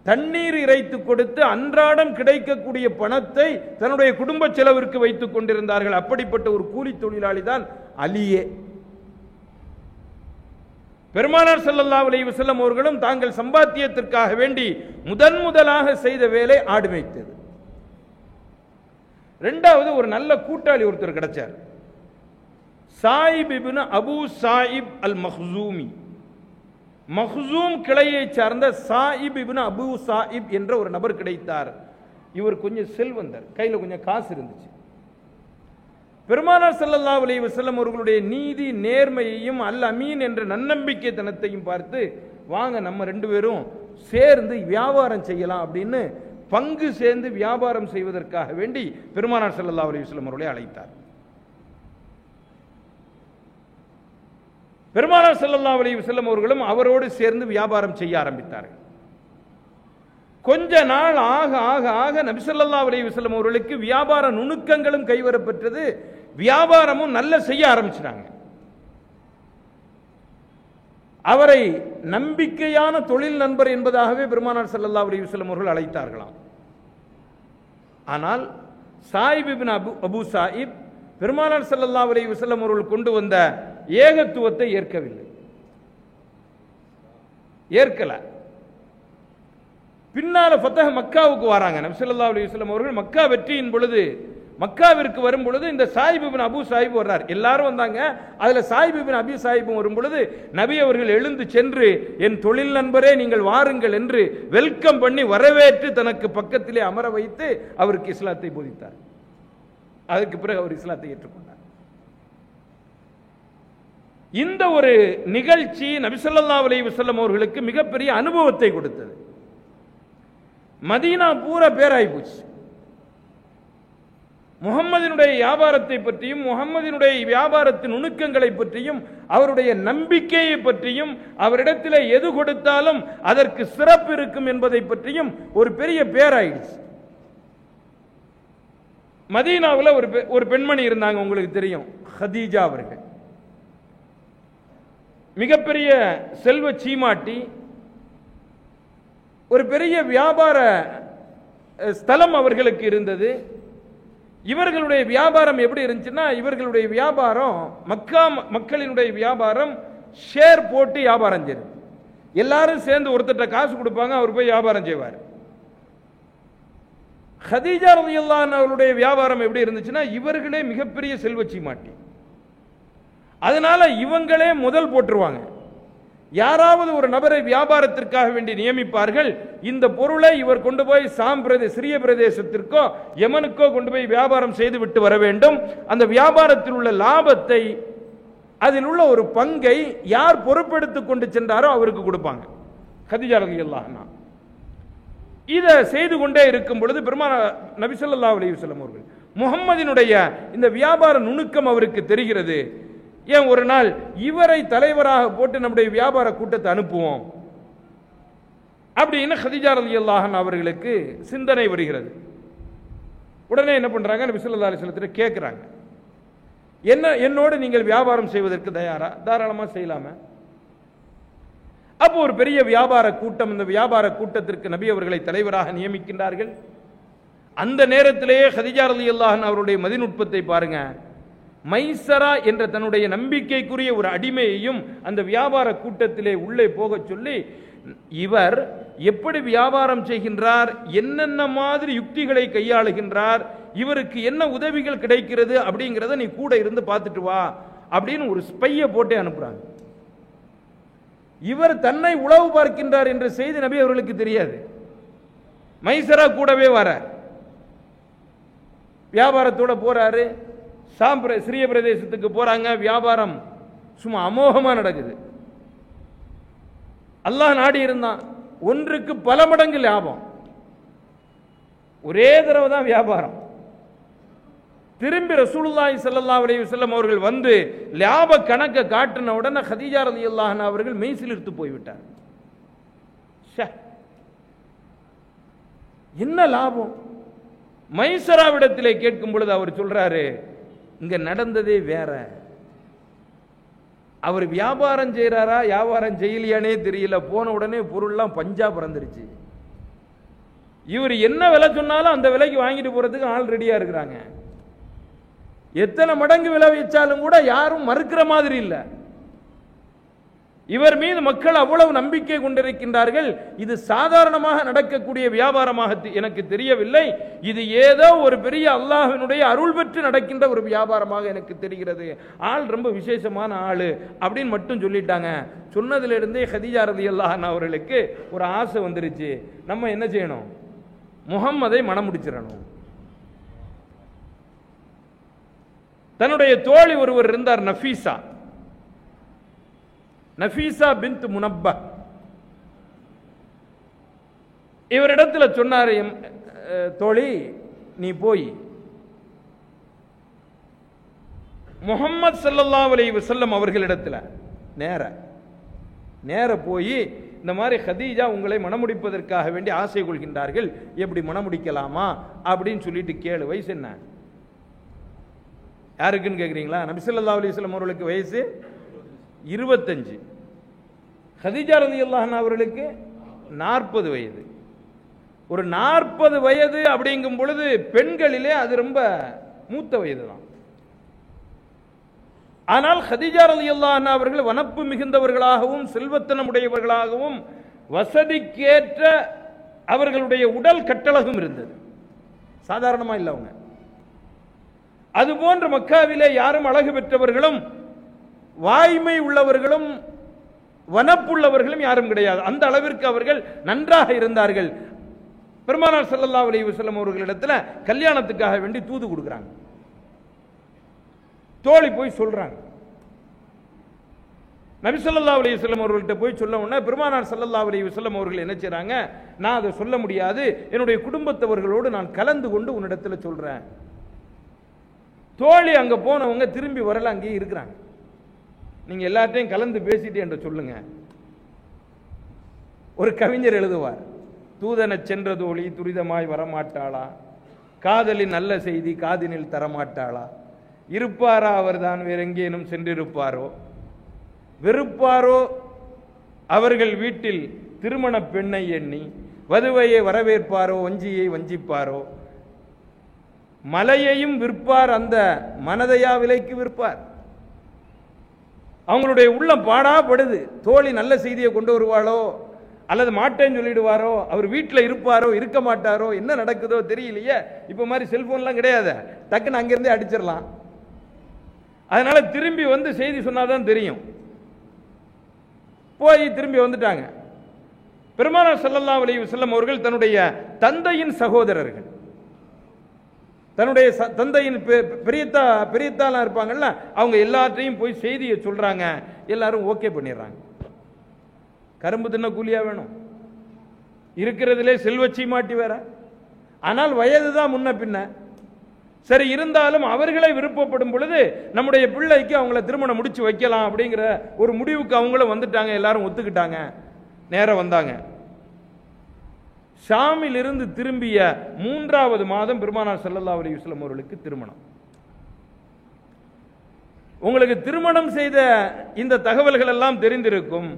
தண்ணீர் இறைத்து கொடுத்து அன்றாடம் கிடைக்கக்கூடிய பணத்தை தன்னுடைய குடும்ப செலவிற்கு வைத்துக் கொண்டிருந்தார்கள். அப்படிப்பட்ட ஒரு கூலி தொழிலாளி தான் அலியே. பெருமானார் ஸல்லல்லாஹு அலைஹி வஸல்லம் அவர்களும் தாங்கள் சம்பாத்தியத்திற்காக வேண்டி முதலாக செய்த வேலை ஆடு மேய்த்தது. இரண்டாவது, ஒரு நல்ல கூட்டாளி ஒருத்தர் கிடைச்சார். சாயிப் இப்னு அபூ சாயிப் அல் மக்ஸூமி. மக்ஸூம் கிளையை சார்ந்த சாயிப் இப்னு அபூ சாயிப் என்ற ஒரு நபர் கிடைத்தார். இவர் கொஞ்சம் செல்வந்தர், கையில கொஞ்சம் காசு இருந்துச்சு. பெருமானார் ஸல்லல்லாஹு அலைஹி வஸல்லம் அவர்களுடைய நீதி நேர்மையையும் அல் அமீன் என்ற நன்னம்பிக்கை தனத்தையும் பார்த்து, வாங்க நம்ம ரெண்டு பேரும் சேர்ந்து வியாபாரம் செய்யலாம் அப்படின்னு பங்கு சேர்ந்து வியாபாரம் செய்வதற்காக வேண்டி பெருமானார் ஸல்லல்லாஹு அலைஹி வஸல்லம் அவர்களை அழைத்தார். பெருமானார் ஸல்லல்லாஹு அலைஹி வஸல்லம் அவர்களும் அவரோடு சேர்ந்து வியாபாரம் செய்ய ஆரம்பித்தார்கள். கொஞ்ச நாள் ஆக ஆக ஆக நபி ஸல்லல்லாஹு அலைஹி வஸல்லம் அவர்களுக்கு வியாபார நுணுக்கங்களும் கைவரப்பெற்றது, வியாபாரமும் நல்ல செய்ய ஆரம்பிச்சிட்டாங்க. அவரை நம்பிக்கையான தொழில் நண்பர் என்பதாகவே பெருமானார் ஸல்லல்லாஹு அலைஹி வஸல்லம் அவர்கள் அழைத்தார்களாம். ஆனால் சாயிப் இப்னு அபு சாயிப் பெருமானார் ஸல்லல்லாஹு அலைஹி வஸல்லம் அவர்கள் கொண்டு வந்த ஏகத்துவத்தை ஏற்கவில்லை, ஏற்கல. பின்னால ஃபத்ஹ் மக்காவுக்கு வராங்க. நபி ஸல்லல்லாஹு அலைஹி வஸல்லம் அவர்கள் மக்கா வெற்றியின் பொழுது மக்காவிற்கு வரும் பொழுது இந்த சாயிப் இப்னு அபு சாயிப் வர்றார். எல்லாரும் வந்தாங்க, அதுல சாயிப் இப்னு அபி சாயிப் வரும் பொழுது நபி அவர்கள் எழுந்து சென்று என் தொழில் நண்பரே நீங்கள் வாருங்கள் என்று வெல்கம் பண்ணி வரவேற்று தனக்கு பக்கத்திலே அமர வைத்து அவருக்கு இஸ்லாத்தை போதித்தார். அதுக்கு பிறகு அவர் இஸ்லாத்தை ஏற்றுக்கொண்டார். இந்த ஒரு நிகழ்ச்சி நபி ஸல்லல்லாஹு அலைஹி வஸல்லம் அவர்களுக்கு மிகப்பெரிய அனுபவத்தை கொடுத்தது. மதீனா பூரா பேராய் போச்சு. முஹம்மதினுடைய வியாபாரத்தை பற்றியும் முஹம்மதினுடைய வியாபாரத்தின் நுணுக்கங்களை பற்றியும் அவருடைய நம்பிக்கையை பற்றியும் அவரிடத்தில் எது கொடுத்தாலும் அதற்கு சிறப்பு இருக்கும் என்பதை பற்றியும் ஒரு பெரிய பேராயிடுச்சு. மதீனாவில் ஒரு பெண்மணி இருந்தாங்க, உங்களுக்கு தெரியும், ஹதீஜா அவர்கள். மிகப்பெரிய செல்வ சீமாட்டி, ஒரு பெரிய வியாபார ஸ்தலம் அவர்களுக்கு இருந்தது. இவர்களுடைய வியாபாரம் எப்படி இருந்துச்சுன்னா, இவர்களுடைய வியாபாரம் மக்களினுடைய வியாபாரம் ஷேர் போட்டு வியாபாரம் செய்யுது. எல்லாரும் சேர்ந்து ஒருத்தட்ட காசு கொடுப்பாங்க, அவர் போய் வியாபாரம் செய்வார். ஹதீஜா ரலியல்லாஹு அன்ஹா அவருடைய வியாபாரம் எப்படி இருந்துச்சுன்னா, இவர்களே மிகப்பெரிய செல்வச்சி மாட்டி, அதனால இவங்களே முதல் போட்டுருவாங்க. யாராவது ஒரு நபரை வியாபாரத்திற்காக வேண்டி நியமிப்பார்கள். இந்த பொருளை இவர் கொண்டு போய் சிறிய பிரதேசத்திற்கோ யமனுக்கோ கொண்டு போய் வியாபாரம் செய்து விட்டு வர வேண்டும். அந்த வியாபாரத்தில் உள்ள லாபத்தை, அதில் உள்ள ஒரு பங்கை யார் பொறுப்பெடுத்துக் கொண்டு சென்றாரோ அவருக்கு கொடுப்பாங்க. கதீஜா ரலியல்லாஹு அன்ஹா இதை செய்து கொண்டே இருக்கும் பொழுது பெருமானார் நபி ஸல்லல்லாஹு அலைஹி வஸல்லம் அவர்கள் முஹம்மதினுடைய இந்த வியாபார நுணுக்கம் அவருக்கு தெரிகிறது. ஏன் ஒரு நாள் இவரை தலைவராக போட்டு நம்முடைய வியாபார கூட்டத்தை அனுப்புவோம் அப்படின்னு கதீஜா ரலியல்லாஹு அன்ஹா அவர்களுக்கு சிந்தனை வருகிறது. உடனே என்ன பண்றாங்க, நபி ஸல்லல்லாஹு அலைஹி வஸல்லம் கேட்கிறாங்க, என்னோடு நீங்கள் வியாபாரம் செய்வதற்கு தயாரா? தாராளமா செய்யலாமா? அப்போ ஒரு பெரிய வியாபார கூட்டம், இந்த வியாபார கூட்டத்திற்கு நபி அவர்களை தலைவராக நியமிக்கின்றார்கள். அந்த நேரத்திலேயே கதீஜா ரலியல்லாஹு அன்ஹா அவருடைய மதிநுட்பத்தை பாருங்க. மைசரா என்ற தன்னுடைய நம்பிக்கைக்குரிய ஒரு அடிமையையும் அந்த வியாபார கூட்டத்திலே உள்ளே போக சொல்லி, இவர் எப்படி வியாபாரம் செய்கின்றார், என்னென்ன மாதிரி யுக்திகளை கையாளுகின்றார், இவருக்கு என்ன உதவிகள் கிடைக்கிறது அப்படிங்கிறத நீ கூட இருந்து பார்த்துட்டு வா அப்படின்னு ஒரு ஸ்பையை போட்டே அனுப்புறாங்க. இவர் தன்னை உளவு பார்க்கின்றார் என்ற செய்தி நபி அவர்களுக்கு தெரியாது. மைசரா கூடவே வர வியாபாரத்தோட போறாரு. சிறிய பிரதேசத்துக்கு போறாங்க. வியாபாரம் சும்மா அமோகமா நடக்குது. அல்லாஹ் நாடி இருந்தான், ஒன்றுக்கு பல மடங்கு லாபம். ஒரே தடவை தான் வியாபாரம். திரும்பி ரசூலுல்லாஹி ஸல்லல்லாஹு அலைஹி வஸல்லம் அவர்கள் வந்து லாப கணக்க காட்டின உடனே கதீஜா ரலியல்லாஹு அன்ஹா அவர்கள் மெய்சிலிர்த்து போய்விட்டார். என்ன லாபம்? மைசராவிடத்திலே கேட்கும் பொழுது அவர் சொல்றாரு, இங்க நடந்ததே வேற. அவர் வியாபாரம் செய்யறாரா வியாபாரம் செய்யலையானே தெரியல. போன உடனே பொருள்லாம் பஞ்சா பறந்துருச்சு. இவர் என்ன விலை சொன்னாலும் அந்த விலைக்கு வாங்கிட்டு போறதுக்கு ஆள் ரெடியா இருக்கிறாங்க. எத்தனை மடங்கு விலை வச்சாலும் கூட யாரும் மறுக்கிற மாதிரி இல்லை. இவர் மீது மக்கள் அவ்வளவு நம்பிக்கை கொண்டிருக்கின்றார்கள். இது சாதாரணமாக நடக்கக்கூடிய வியாபாரமாக எனக்கு தெரியவில்லை. இது ஏதோ ஒரு பெரிய அல்லாஹ்வினுடைய அருள் பெற்று நடக்கின்ற ஒரு வியாபாரமாக எனக்கு தெரிகிறது. ஆள் ரொம்ப விசேஷமான ஆளு அப்படின்னு மட்டும் சொல்லிட்டாங்க. சொன்னதிலிருந்தே கதீஜா ரலியல்லாஹு அன்ஹா அவர்களுக்கு ஒரு ஆசை வந்துருச்சு, நம்ம என்ன செய்யணும், முஹம்மதை மணம் முடிச்சிடணும். தன்னுடைய தோழி ஒருவர் இருந்தார், நஃபீசா பின்த் முனப்பா. இவரிடத்துல சொன்னார், தோழி நீ போய் முஹம்மது ஸல்லல்லாஹு அலைஹி வஸல்லம் அவர்களிடத்துல நேர போய் இந்த மாதிரி ஹதீஜா உங்களை மணமுடிப்பதற்காக வேண்டி ஆசை கொள்கின்றார்கள், எப்படி மணமுடிக்கலாமா அப்படின்னு சொல்லிட்டு கேளு. வயசு என்ன யாருக்குன்னு கேட்குறீங்களா? நபி ஸல்லல்லாஹு அலைஹி வஸல்லம் அவர்களுக்கு வயசு 25, ஹதீஜா ரலியல்லாஹு அன்ஹா அவர்களுக்கு 40 வயது. ஒரு 40 வயது அப்படிங்கும் பொழுது பெண்களிலே அது ரொம்ப மூத்த வயது தான். ஆனால் ஹதீஜா ரலியல்லாஹு அன்ஹா அவர்கள் வனப்பு மிகுந்தவர்களாகவும் செல்வத்தனம் உடையவர்களாகவும் வசதிக்கேற்ற அவர்களுடைய உடல் கட்டழகும் இருந்தது. சாதாரணமா இல்லை அவங்க. அதுபோன்ற மக்காவிலே யாரும் அழகு பெற்றவர்களும் வாய்மை உள்ளவர்களும் வனப்புள்ளவர்களும் யாரும் கிடையாது. அந்த அளவிற்கு அவர்கள் நன்றாக இருந்தார்கள். பெருமானார் ஸல்லல்லாஹு அலைஹி வஸல்லம் அவர்களிடத்துல கல்யாணத்துக்காக வேண்டி தூது கொடுக்குறாங்க. தோழி போய் சொல்றாங்க. நபி ஸல்லல்லாஹு அலைஹி வஸல்லம் அவர்கள்ட்ட போய் சொல்ல உடனே பெருமானார் ஸல்லல்லாஹு அலைஹி வஸல்லம் அவர்கள் என்ன செய்றாங்க, நான் அதை சொல்ல முடியாது, என்னுடைய குடும்பத்தவர்களோடு நான் கலந்து கொண்டு உன்னிடத்துல சொல்றேன். தோழி அங்க போனவங்க திரும்பி வரல, அங்கேயே இருக்கிறாங்க. நீங்க எல்லாத்தையும் கலந்து பேசிட்டு என்று சொல்லுங்க. ஒரு கவிஞர் எழுதுவார், தூதன சென்ற தோழி துரிதமாய் வரமாட்டாளா, காதலின் நல்ல செய்தி காதினில் தரமாட்டாளா, இருப்பாரா அவர்தான் வேற எங்கேனும் சென்றிருப்பாரோ, வெறுப்பாரோ அவர்கள் வீட்டில் திருமண பெண்ணை எண்ணி, வதுவையை வரவேற்பாரோ வஞ்சியை வஞ்சிப்பாரோ, மலையையும் விற்பார் அந்த மனதையா விலைக்கு விற்பார். அவங்களுடைய உள்ளம் பாடாப்படுது. தோழி நல்ல செய்தியை கொண்டு வருவாளோ அல்லது மாட்டேன்னு சொல்லிடுவாரோ, அவர் வீட்டில் இருப்பாரோ இருக்க மாட்டாரோ, என்ன நடக்குதோ தெரியலையே. இப்ப மாதிரி செல்போன்லாம் கிடையாது, டக்குன்னு அங்கிருந்தே அடிச்சிடலாம். அதனால திரும்பி வந்து செய்தி சொன்னாதான் தெரியும். போய் திரும்பி வந்துட்டாங்க. பெருமானார் ஸல்லல்லாஹு அலைஹி வஸல்லம் அவர்கள் தன்னுடைய தந்தையின் சகோதரர்கள், தன்னுடைய தந்தையின் பெரியத்தாலாம் இருப்பாங்கல்ல, அவங்க எல்லாத்தையும் போய் செய்தியை சொல்றாங்க. எல்லாரும் ஓகே பண்ணிடுறாங்க. கரும்பு தின்ன கூலியா வேணும், இருக்கிறதுலே செல்வச்சி மாட்டி வேற. ஆனால் வயது தான் முன்ன பின்ன. சரி, இருந்தாலும் அவர்களை விருப்பப்படும் பொழுது நம்முடைய பிள்ளைக்கு அவங்கள திருமணம் முடிச்சு வைக்கலாம் அப்படிங்கிற ஒரு முடிவுக்கு அவங்களும் வந்துட்டாங்க. எல்லாரும் ஒத்துக்கிட்டாங்க. நேரம் வந்தாங்க. ஷாமில் இருந்து திரும்பிய 3வது மாதம் பெருமானார் ஸல்லல்லாஹு அலைஹி வஸல்லம் அவர்களுக்கு திருமணம். உங்களுக்கு திருமணம் செய்த இந்த தகவல்கள் எல்லாம் தெரிந்திருக்கும்.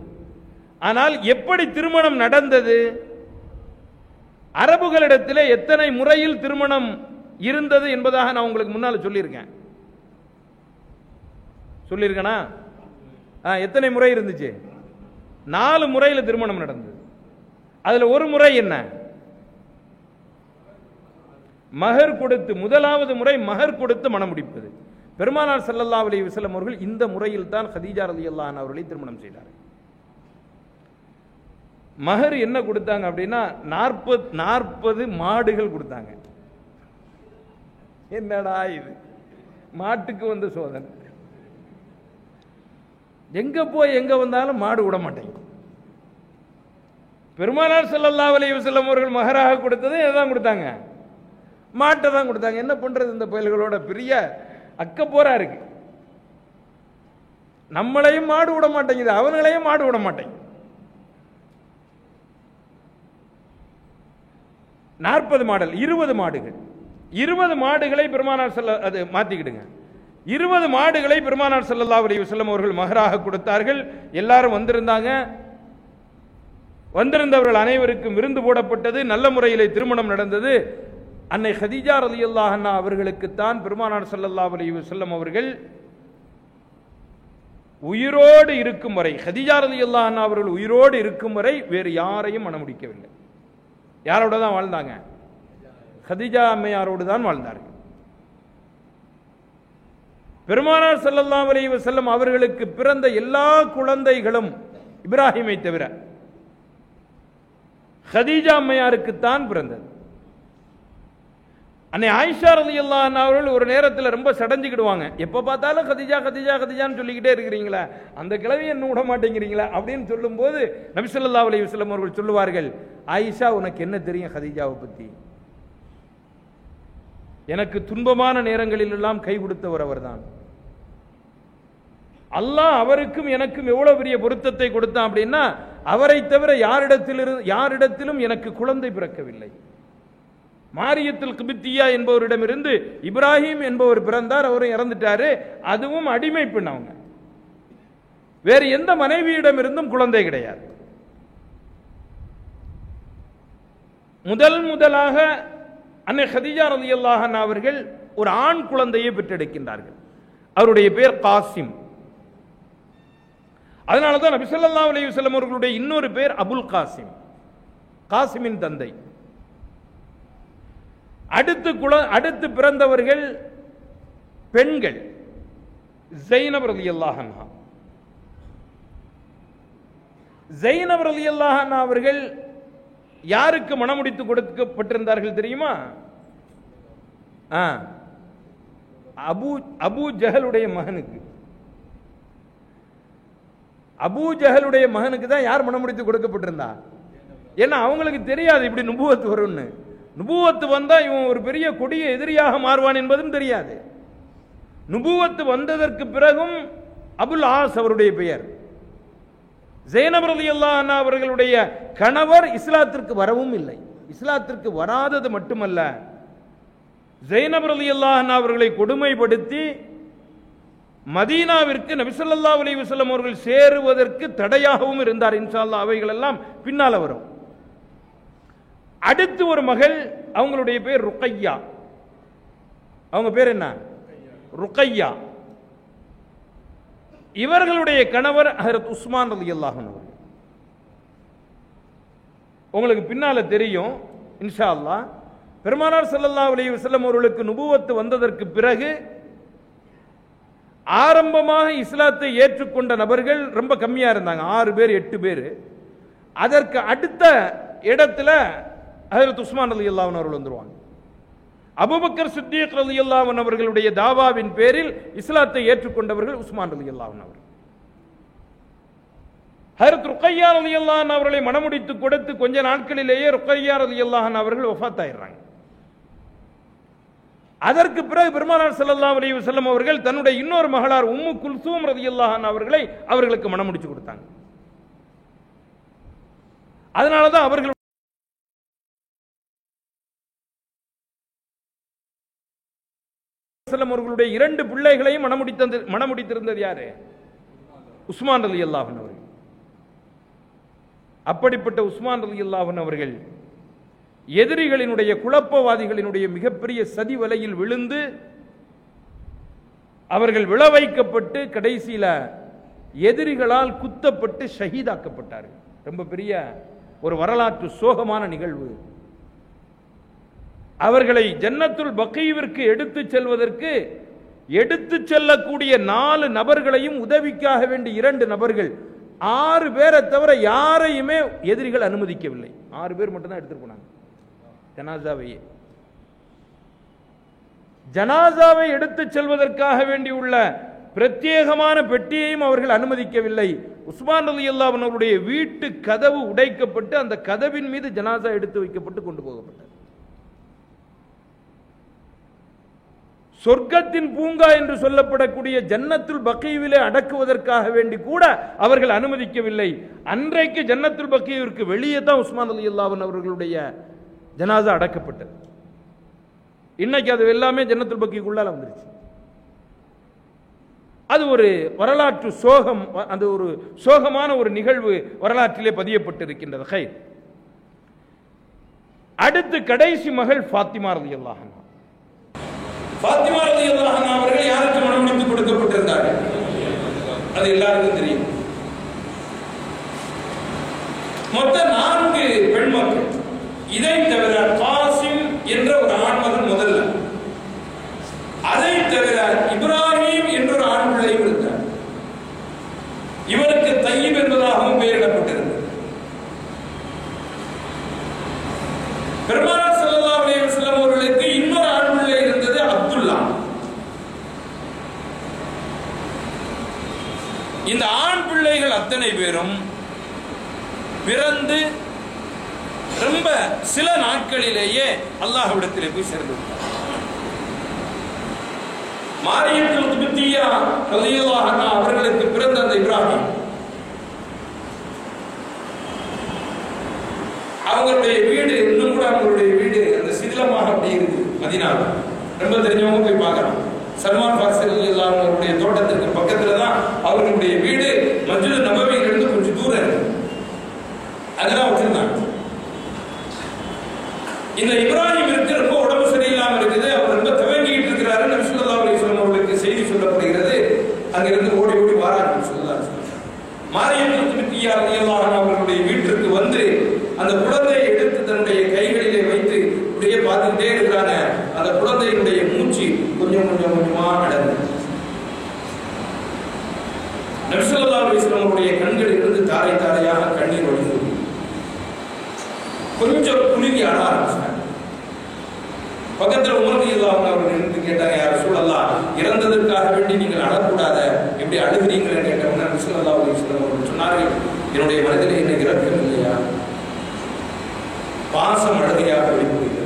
ஆனால் எப்படி திருமணம் நடந்தது, அரபுகளிடத்திலே எத்தனை முறையில் திருமணம் இருந்தது என்பதாக நான் உங்களுக்கு முன்னால் சொல்லியிருக்கேனா? எத்தனை முறை இருந்துச்சு? 4 முறையில் திருமணம் நடந்தது. அதுல ஒரு முறை என்ன, மஹர் கொடுத்து, முதலாவது முறை மஹர் கொடுத்து மணம் முடிப்பது. பெருமானார் ஸல்லல்லாஹு அலைஹி வஸல்லம் அவர்கள் இந்த முறையில் தான் ஹதீஜா ரலியல்லாஹு அன்ஹா அவர்களை திருமணம் செய்தார். மஹர் என்ன கொடுத்தாங்க அப்படின்னா 40 மாடுகள் கொடுத்தாங்க. என்னடா இது, மாட்டுக்கு வந்து சோதனை. எங்க போய் எங்க வந்தாலும் மாடு விட மாட்டேங்க. பெருமானார் ஸல்லல்லாஹு அலைஹி வஸல்லம் அவர்கள் மஹராக கொடுத்தது எதான் கொடுத்தாங்க, மாட்டை தான் கொடுத்தாங்க. என்ன பண்றது, இந்த பயல்களோட பெரிய அக்கப்போரா இருக்கு. நம்மளையும் மாடு விட மாட்டேங்குது, அவங்களையும் மாடு விட மாட்டேங்குது. 40 மாடல், 20 மாடுகள். 20 மாடுகளை பெருமானார் அது மாத்திக்கிடுங்க. 20 மாடுகளை பெருமானார் ஸல்லல்லாஹு அலைஹி வஸல்லம் அவர்கள் மஹராக கொடுத்தார்கள். எல்லாரும் வந்திருந்தாங்க. வந்திருந்தவர்கள் அனைவருக்கும் விருந்து போடப்பட்டது. நல்ல முறையிலே திருமணம் நடந்தது. அன்னை ஹதீஜா ரலியல்லாஹு அன்ஹா அவர்களுக்கு தான் பெருமானார் ஸல்லல்லாஹு அலைஹி வஸல்லம் அவர்கள் உயிரோடு இருக்கும் வரை, ஹதீஜா ரலியல்லாஹு அன்ஹா அவர்கள் உயிரோடு இருக்கும் வரை வேறு யாரையும் மணமுடிக்கவில்லை. யாரோட தான் வாழ்ந்தாங்க? ஹதீஜா அம்மையாரோடு தான் வாழ்ந்தார்கள். பெருமானார் ஸல்லல்லாஹு அலைஹி வஸல்லம் அவர்களுக்கு பிறந்த எல்லா குழந்தைகளும் இப்ராஹிமை தவிர ஹதீஜா அம்மையாருக்கு தான் பிறந்தது. அன்னை ஆயிஷா ரலியல்லாஹு அன்ஹா அவர்கள் ஒரு நேரத்தில் ரொம்ப சடைஞ்சுக்கிடுவாங்க. எப்ப பார்த்தாலும் ஹதீஜா ஹதீஜா ஹதீஜான்னு சொல்லிக்கிட்டே இருக்கிறீங்களா, அந்த கிழவி என்ன விட மாட்டேங்கிறீங்களா அப்படின்னு சொல்லும் போது நபி ஸல்லல்லாஹு அலைஹி வஸல்லம் அவர்கள் சொல்லுவார்கள், ஆயிஷா உனக்கு என்ன தெரியும் ஹதீஜாவை பத்தி? எனக்கு துன்பமான நேரங்களில் எல்லாம் கை கொடுத்தவர் அவர்தான். அல்லாஹ் அவருக்கும் எனக்கும் எவ்வளவு பெரிய பொருத்தத்தை கொடுத்தான் அப்படின்னா, அவரை தவிர யாரிடத்திலும் எனக்கு குழந்தை பிறக்கவில்லை. மாரியத்துல் கிபித்தியா என்பவரிடமிருந்து இப்ராஹிம் என்பவர் பிறந்தார், அவரும் இறந்துட்டாரு. அதுவும் அடிமை பெண். அவங்க வேறு எந்த மனைவியிடம் இருந்தும் குழந்தை கிடையாது. முதலாக அன்னை கதீஜா ரலியல்லாஹு அன்ஹா அவர்கள் ஒரு ஆண் குழந்தையை பெற்றெடுக்கின்றார்கள். அவருடைய பேர் காசிம். அதனாலதான் நபி ஸல்லல்லாஹு அலைஹி வஸல்லம் அவர்களுடைய இன்னொரு பேர் அபுல் காசிம், காசிமின் தந்தை. அடுத்து பிறந்தவர்கள் பெண்கள். ஸைனப் ரலியல்லாஹு அன்ஹா. ஸைனப் ரலியல்லாஹு அன்ஹா அவர்கள் யாருக்கு மணமுடித்து கொடுக்கப்பட்டிருந்தார்கள் தெரியுமா? அபூ ஜஹலுடைய மகனுக்கு. அபூ ஜஹலுடைய மகனுக்கு தான் யார் மணமுடித்து கொடுக்கப்பட்டிருந்தா? ஏன்னா அவங்களுக்கு தெரியாது இப்படி நுபுவத்து வரும்னு. நுபுவத்து வந்தா இவன் ஒரு பெரிய கொடிய எதிரியாக மாறுவான் என்பதும் தெரியாது. நுபுவத்து வந்ததற்கு பிறகும் அபுல் ஆஸ் அவருடைய பெயர். ஸைனப் ரலியல்லாஹு அன்ஹா அவர்களுடைய கணவர் இஸ்லாத்திற்கு வரவும் இல்லை. இஸ்லாத்திற்கு வராதது மட்டுமல்ல, ஸைனப் ரலியல்லாஹு அன்ஹா அவர்களை கொடுமைப்படுத்தி மதீனாவிற்கு நபி ஸல்லல்லாஹு அலைஹி வஸல்லம் அவர்கள் சேருவதற்கு தடையாகவும் இருந்தார். இன்ஷா அல்லாஹ் அவைகள் எல்லாம் பின்னால வரும். அடுத்து ஒரு மகள், அவங்களுடைய பேர் ருக்கையா. அவங்க பேர் என்ன? ருக்கையா. இவர்களுடைய கணவர் ஹஜ்ரத் உஸ்மான் ரலியல்லாஹு அன்ஹு. உங்களுக்கு பின்னால தெரியும் இன்ஷா அல்லாஹ். பெருமானார் ஸல்லல்லாஹு அலைஹி வஸல்லம் அவர்களுக்கு நுபுவத்து வந்ததற்கு பிறகு ஆரம்பமாக இஸ்லாத்தை ஏற்றுக்கொண்ட நபர்கள் ரொம்ப கம்மியா இருந்தாங்க, 6 பேர் 8 பேர். அதற்கு அடுத்த இடத்துல ஹஜ்ரத் உஸ்மான் ரலியல்லாஹு அன்ஹு அவர்கள் வந்துருவாங்க. அபூபக்கர் சித்தீக் ரலியல்லாஹு அன்ஹு அவர்களுடைய தாவாவின் பேரில் இஸ்லாத்தை ஏற்றுக்கொண்டவர்கள் உஸ்மான் ரலியல்லாஹு அன்ஹு அவர்கள். ஹஜ்ரத் ருக்கையா ரலியல்லாஹு அன்ஹா அவர்களை மணமுடித்து கொடுத்து கொஞ்ச நாட்களிலேயே ருக்கையா ரலியல்லாஹு அன்ஹா அவர்கள் வஃபாத் ஆயிடுறாங்க. அதற்கு பிறகு பெருமானார் ஸல்லல்லாஹு அலைஹி வஸல்லம் அவர்கள் தன்னுடைய இன்னொரு மகளார் உம்மு குல்சூம் ரலியல்லாஹு அன்ஹா அவர்களை அவர்களுக்கு மணமுடிச்சு கொடுத்தாங்க. அதனாலதான் அவர்கள் அவர்களுடைய 2 பிள்ளைகளையும் மணமுடித்திருந்தது யாரு? உஸ்மான் ரலியல்லாஹு அன்ஹு அவர்கள். அப்படிப்பட்ட உஸ்மான் ரலியல்லாஹு அன்ஹு அவர்கள் எதிரிகளினுடைய குழப்பவாதிகளினுடைய மிகப்பெரிய சதி வலையில் விழுந்து அவர்கள் விழ வைக்கப்பட்டு கடைசியில எதிரிகளால் குத்தப்பட்டு ஷஹீதாக்கப்பட்டார்கள். ரொம்ப பெரிய ஒரு வரலாற்று சோகமான நிகழ்வு. அவர்களை ஜன்னத்துல் பக்கீவிற்கு எடுத்துச் செல்வதற்கு எடுத்துச் செல்லக்கூடிய 4 நபர்களையும் உதவிக்காக வேண்டிய 2 நபர்கள், 6 பேரை தவிர யாரையுமே எதிரிகள் அனுமதிக்கவில்லை. 6 பேர் மட்டும்தான் எடுத்துட்டு போனாங்க ஜனாசாவை எடுத்துச் செல்வதற்காக வேண்டியுள்ள பிரத்யேகமான பெட்டியையும் அவர்கள் அனுமதிக்கவில்லை. உஸ்மான் ரலியல்லாஹு அன்ஹு அவருடைய வீட்டு கதவு உடைக்கப்பட்டு அந்த கதவின் மீது ஜனாசா எடுத்து வைக்கப்பட்டு கொண்டு போகப்பட்டது. சொர்க்கத்தின் பூங்கா என்று சொல்லப்படக்கூடிய ஜன்னத்துல் பக்கீவிலே அடக்குவதற்காக வேண்டி கூட அவர்கள் அனுமதிக்கவில்லை. அன்றைக்கு ஜன்னத்துல் பக்கீவிற்கு வெளியே தான் உஸ்மான் ரலியல்லாஹு அன்ஹு அவர்களுடைய ஜனாசா அடக்கப்பட்டது. இன்னைக்கு அது எல்லாமே ஜன்னத்துல் பக்கீக்குள்ளால வந்துருச்சு. அது ஒரு வரலாற்று சோகம், அது ஒரு சோகமான ஒரு நிகழ்வு வரலாற்றிலே பதியப்பட்டிருக்கின்றது. ஹைர். அடுத்து கடைசி மகள் ஃபாத்திமா ரலியல்லாஹு அன்ஹா. ஃபாத்திமா ரலியல்லாஹு அன்ஹா அவர்கள் யாருக்கு மணமுடித்து கொடுக்கப்பட்டிருந்தார்கள்? அது எல்லாருக்கும் தெரியும். மொத்தம் 4 பெண் மக்கள். இதை தவிர காசிம் என்ற ஒரு ஆண் மகன் முதல்ல, அதை தவிர இப்ராஹிம் என்ற ஒரு ஆண் பிள்ளையும் இருந்தார். இவருக்கு தையிப் என்பதாகவும் பெயரிடப்பட்டிருந்தது. பெருமானார் ஸல்லல்லாஹு அலைஹி வஸல்லம் அவர்களுக்கு இன்னொரு ஆண் பிள்ளை இருந்தது, அப்துல்லா. இந்த ஆண் பிள்ளைகள் அத்தனை பேரும் பிறந்து ரொம்ப சில நாட்களிலேயே அல்லாஹ்விடத்திலே போய் சேர்ந்து விட்டார். மாரியத்துல் கிப்தியா ரலியல்லாஹு அன்ஹா அவர்களுக்கு பிறந்த அந்த இப்ராஹிம் அவங்களுடைய வீடு இன்னும் கூட அவங்களுடைய வீடு அந்த சிதிலமாக அப்படி இருக்கு மதீனாவில். ரொம்ப தெரிஞ்சவங்க போய் பார்க்கலாம். சல்மான் ஃபாரிஸி ரலியல்லாஹு அன்ஹு அவருடைய தோட்டத்திற்கு பக்கத்துல தான் அவர்களுடைய வீடு. மஸ்ஜித் நபவியிலிருந்து கொஞ்சம் தூரம் இருக்கு. அதெல்லாம் வச்சிருந்தாங்க. இந்த இப்ராஹிம் இருக்கு ரொம்ப உடம்பு சரியில்லாம இருக்குது. அவர் ரொம்ப துவங்கிட்டு இருக்கிறாரு. நபி ஸல்லல்லாஹு அலைஹி வஸல்லம் அவர்களுக்கு செய்தி சொல்லப்படுகிறது. அங்கிருந்து ஓடி ஓடி வாராங்க ஸல்லல்லாஹு அலைஹி வஸல்லம். மாரியத்துல் கிப்தியா ரலியல்லாஹு அன்ஹா அவர்களுடைய வீட்டிற்கு வந்து அந்த குழந்தையை எடுத்து தன்னுடைய கைகளிலே வைத்து அப்படியே பார்த்துட்டே இருக்கிறாங்க. அந்த குழந்தையினுடைய மூச்சு கொஞ்சம் கொஞ்சம் கொஞ்சமா அடங்கு. நபி ஸல்லல்லாஹு அலைஹி வஸல்லம் அவருடைய கண்களில் இருந்து தாரை தாரையாக கண்ணீர் வடிந்தது. கொஞ்சம் குலுங்கி அழ ஆரம்பிச்சாங்க. பக்கத்தில் உமர் ரலியல்லாஹு அன்ஹு அவர்கள் நின்று கேட்டாங்க, யா ரசூலல்லாஹ், இறந்ததற்காக வேண்டி நீங்கள் அழக்கூடாத, எப்படி அழுகிறீங்கன்னு கேட்டவங்க நபி ஸல்லல்லாஹு அலைஹி வஸல்லம் அவர்கள் சொன்னார்கள், என்னுடைய மனதில் என்ன இரக்கம் இல்லையா, பாசம் அழுகையாக வெளிப்படுகிறது.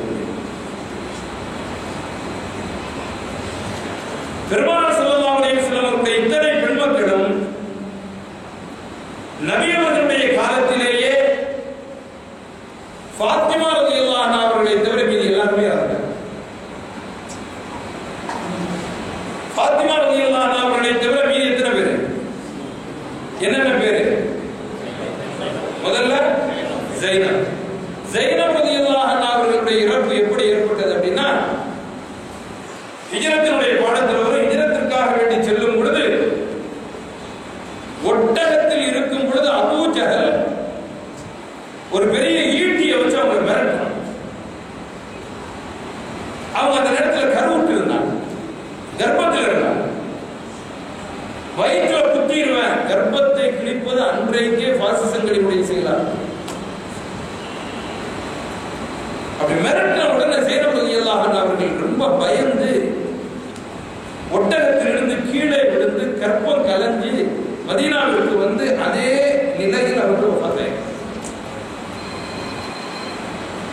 பெருமானார் ஸல்லல்லாஹு அலைஹி வஸல்லம் அவருடைய இத்தனை பெண்மக்களும் நபி அவர்களுடைய காலத்திலேயே ஃபாத்திமா ரலியல்லாஹு அன்ஹா அவர்களை தவிர மீதி எல்லாருமே இருந்தாங்க. ஃபாத்திமா ரலியல்லாஹு அன்ஹா அவர்களை தவிர மீதி எத்தனை பேர்? என்னென்ன பேரு? முதல்ல ஜைனப். ஜைனப் ரலியல்லாஹு அன்ஹா அவர்களுடைய இறப்பு எப்படி ஏற்பட்டது அப்படின்னா, ஹிஜ்ரத்தினுடைய பாடத்தில் வரும். ஹிஜ்ரத்திற்காக வேண்டி செல்லும் பொழுது ஒட்டகத்தில் இருக்கும் பொழுது அபூ ஜஹல் ஒரு பெரிய ஈட்டியை வச்சு அவங்க மிரட்டணும். அவங்க அந்த நேரத்தில் கருவுற்று இருந்தாங்க, கர்ப்பத்தில் இருந்தாங்க. வயிற்றுல குத்திடுவேன், கர்ப்பத்தை கிழிப்பது அன்றைக்கே பாசிசங்களினுடைய செயலாக. அப்படி மிரட்டின உடனே ஜைனப் ரலியல்லாஹு அன்ஹா அவர்கள் ரொம்ப பயந்து ஒட்டகத்திலிருந்து கீழே விழுந்து கர்ப்பம் கலஞ்சி மதீனாவிற்கு வந்து அதே நிலையில் அவர்கள் வஃபாத்தாயிட்டாங்க.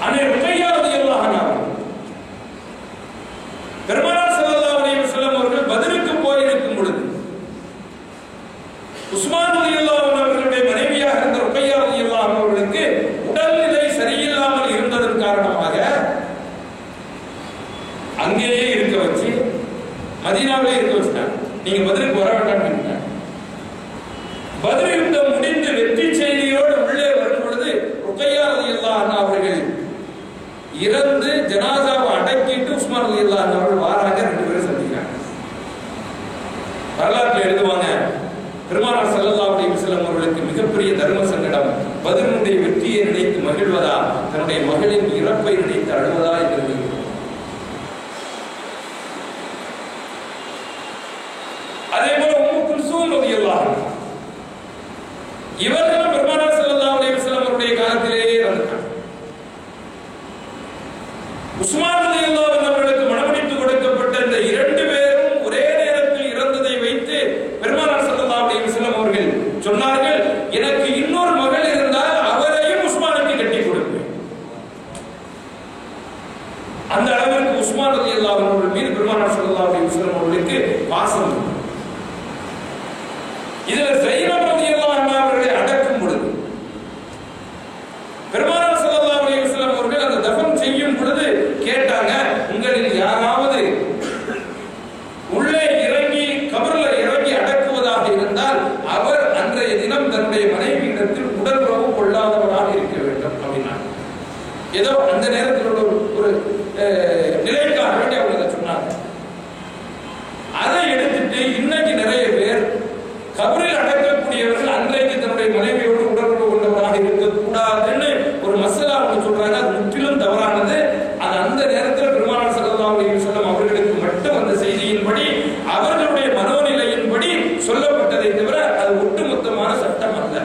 அன்னை ருக்கையா ரலியல்லாஹு அன்ஹா பெருமானார் ஸல்லல்லாஹு அலைஹி வஸல்லம் அவர்கள் பத்ருக்கு போயிருக்கும் பொழுது உஸ்மான் ரலியல்லாஹு அன்ஹு அவர்களுடைய மனைவியாக இருந்த ருக்கையா ரலியல்லாஹு அன்ஹா அவர்களுக்கு உடல்நிலை சரியில்லாமல் இருந்ததன் காரணமாக அங்கேயே இருக்க வச்சு மதீனாவிலே இருக்க வச்சிட்டாங்க. நீங்க பத்ருக்கு வர வேண்டாம்னு. பத்ர் யுத்தம் முடிந்து வெற்றி செய்தியோடு உள்ளே வரும் பொழுது ருக்கையா ரலியல்லாஹு அன்ஹா அவர்கள் இறந்து ஜனாசாவை அடக்கிட்டு உஸ்மான் ரலியல்லாஹு அன்ஹு அவர்கள் வாராங்க. ரெண்டு பேரும் சந்திக்கிறாங்க. வரலாற்றில் எழுதுவாங்க, பெருமானார் ஸல்லல்லாஹு அலைஹி வஸல்லம் அவர்களுக்கு மிகப்பெரிய தர்ம சங்கடம். பத்ரினுடைய வெற்றியை நினைத்து மகிழ்வதா, தன்னுடைய மகளின் இறப்பை நினைத்து அழுவதா என்று. அதே போல உம்மு குல்சூம் ரலியல்லாஹு அன்ஹா இவர்களும் பெருமானார் ஸல்லல்லாஹு அலைஹி வஸல்லம் அவருடைய காலத்திலேயே இறந்தாங்க. உஸ்மான் ரலியல்லாஹு அன்ஹு அவர்களுக்கு மணமுடித்து கொடுக்கப்பட்ட இந்த இரண்டு பேரும் ஒரே நேரத்தில் இறந்ததை வைத்து பெருமானார் ஸல்லல்லாஹு அலைஹி வஸல்லம் அவர்கள் சொன்னார்கள், எனக்கு இன்னொரு மகள் இருந்தால் அவரையும் உஸ்மானுக்கு கட்டி கொடுப்பேன். அந்த அளவிற்கு உஸ்மான் ரலியல்லாஹு அன்ஹு அவர்கள் மீது பெருமானார் ஸல்லல்லாஹு அலைஹி வஸல்லம் அவர்களுக்கு பாசம். இதுல ஜைனப் ரலியல்லாஹு அன்ஹா அவர்களை அடக்கும் பொழுது பெருமானார் ஸல்லல்லாஹு அலைஹி வஸல்லம் அவர்கள் அந்த தஃபன் செய்யும் பொழுது கேட்டாங்க, உங்களில் யாராவது உள்ளே இறங்கி கபர்ல இறங்கி அடக்குவதாக இருந்தால் அவர் அன்றைய தினம் தன்னுடைய மனைவியிடத்தில் உடல்உறவு கொள்ளாதவராக இருக்க வேண்டும் அப்படின்னா. ஏதோ அந்த நேரத்தில் ஒரு நிலைக்காக வேண்டி அவங்க சொன்னாங்க. அதை எடுத்துட்டு இன்னைக்கு நிறைய பேர் கபரில் அடக்கக்கூடியவர்கள் அன்றைக்கு தன்னுடைய மனைவியோடு உடலுறவு கொண்டவராக இருக்கக்கூடாதுன்னு ஒரு மசாலா அவங்க சொல்றாங்க. அது முற்றிலும் தவறானது. அது அந்த நேரத்தில் பெருமானார் ஸல்லல்லாஹு அலைஹி வஸல்லம் அவர்களுக்கு மட்டும் அந்த செய்தியின்படி அவர்களுடைய மனோநிலையின்படி சொல்லப்பட்டதை தவிர அது ஒட்டுமொத்தமான சட்டம் அல்ல.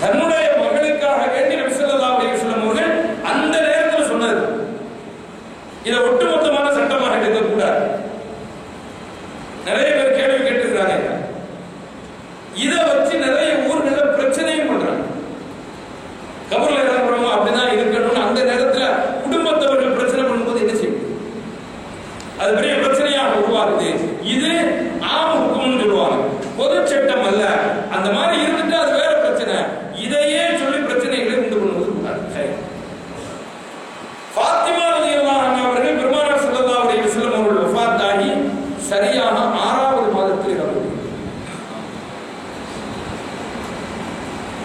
தன்னுடைய மகளுக்காக வேண்டி நபி ஸல்லல்லாஹு அலைஹி வஸல்லம் அவர்கள் அல்ல. அந்த மாதிரி இருந்துட்டு அது வேற பிரச்சனை. இதையே சொல்லி பிரச்சனைகளை உண்டு பண்ணுவது கூடாது. ஃபாத்திமா ரலியல்லாஹு அன்ஹா அவர்கள் பெருமானார் ஸல்லல்லாஹு அலைஹி வஸல்லம் அவர்கள் வஃபாத் ஆகி சரியாக 6வது மாதத்தில் இறந்தார்கள்.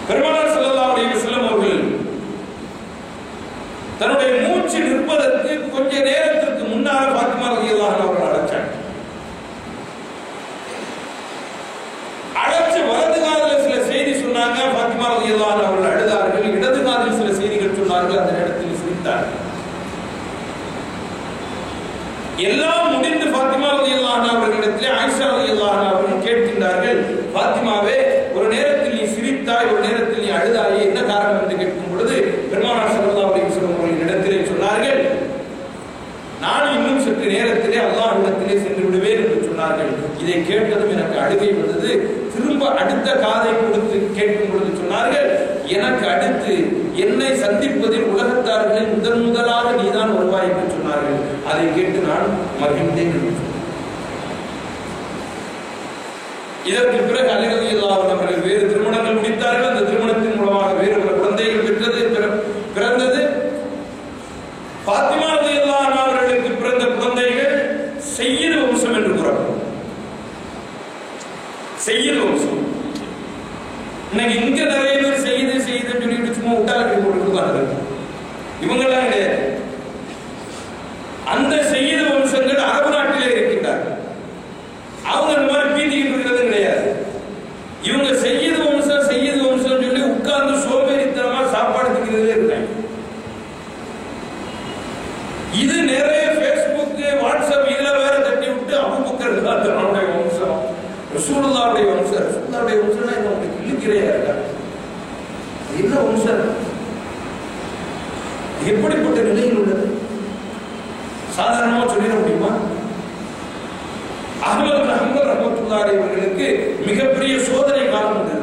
பெருமானார் ஸல்லல்லாஹு அலைஹி வஸல்லம் அவர்கள் தன்னுடைய மூச்சு நிற்பதற்கு கொஞ்ச நேரத்திற்கு முன்னால் ஃபாத்திமா ரலியல்லாஹு அன்ஹா அவர்கள் அழைச்சாங்க. அழைச்சு வலது காதில் சில செய்தி சொன்னாங்க. ஃபாத்திமா ரலியல்லாஹு அன்ஹா அவர்கள் அழுதார்கள். இடது காதில் சில செய்திகள் சொன்னார்கள். அந்த நேரத்தில் சிரித்தார்கள். எல்லாம் முடிந்து ஃபாத்திமா ரலியல்லாஹு அன்ஹா அவர்களிடத்திலே ஆயிஷா ரலியல்லாஹு அன்ஹா அவர்கள் கேட்கின்றார்கள், ஃபாத்திமாவே, ஒரு நேரத்தில் நீ சிரித்தாய், ஒரு நேரத்தில் நீ அழுதாயே, என்ன காரணம் என்று கேட்கும் பொழுது பெருமானார் ஸல்லல்லாஹு அலைஹி வஸல்லம் அவர்கள் இடத்திலே சொன்னார்கள், நான் இன்னும் சற்று நேரத்திலே அல்லாஹ்விடத்திலே சென்று விடுவேன் என்று சொன்னார்கள். இதை கேட்டதும் எனக்கு அழுகை வந்தது. திரும்ப அடுத்த காதை கொடுத்து கேட்கும் பொழுது சொன்னார்கள், எனக்கு அடுத்து என்னை சந்திப்பதில் உலகத்தார்களில் முதலாக நீதான் வருவாய் என்று சொன்னார்கள். அதை கேட்டு நான் மகிழ்ந்தேன் என்று சொன்னார். இதற்கு பிறகு அலி ரலியல்லாஹு அன்ஹு அவர்கள் வேறு திருமணங்கள் முடித்தார்கள். அந்த திருமணத்தின் மூலமாக வேறு பல குழந்தைகள் பிறந்தது. ஃபாத்திமா ரலியல்லாஹு அன்ஹா அவர்களுக்கு பிறந்த குழந்தைகள் சய்யித் வம்சம் என்று கூறப்படும். சய்யித் வம்சம். இன்னைக்கு இங்க நிறைய பேர் செய்து சொல்லிட்டு சும்மா விட்டால் போட்டுருக்காங்க. இவங்கெல்லாம் கிடையாது. அந்த சய்யித் வம்சங்கள் அரபு நாட்டிலே இருக்கின்றார்கள். அவங்க இந்த மாதிரி பீதிக்கிட்டு இருக்கிறது கிடையாது. இவங்க சய்யித் வம்சம் சொல்லி உட்கார்ந்து சோம்பேறித்தனமா சாப்பாடு திங்கிறதுலே இருக்காங்க. இது நிறைய Facebook, WhatsApp இதுல வேற தட்டி விட்டு அபூபக்கர் தன்னுடைய வம்சம், ரசூலுல்லாஹ்வுடைய வம்சம். ரசூலுல்லாஹ்வுடைய வம்சம்னா என்ன உங்களுக்கு கிழிக்கிறையா இருக்கா? என்ன வம்சம்? எப்படிப்பட்ட நிலையில் உள்ளது? சாதாரணமா சொல்லிட முடியுமா? அஹ்மத் பின் ஹம்பல் ரஹ்மத்துல்லாஹி அலைஹி அவர்களுக்கு மிகப்பெரிய சோதனை காலம் உண்டு.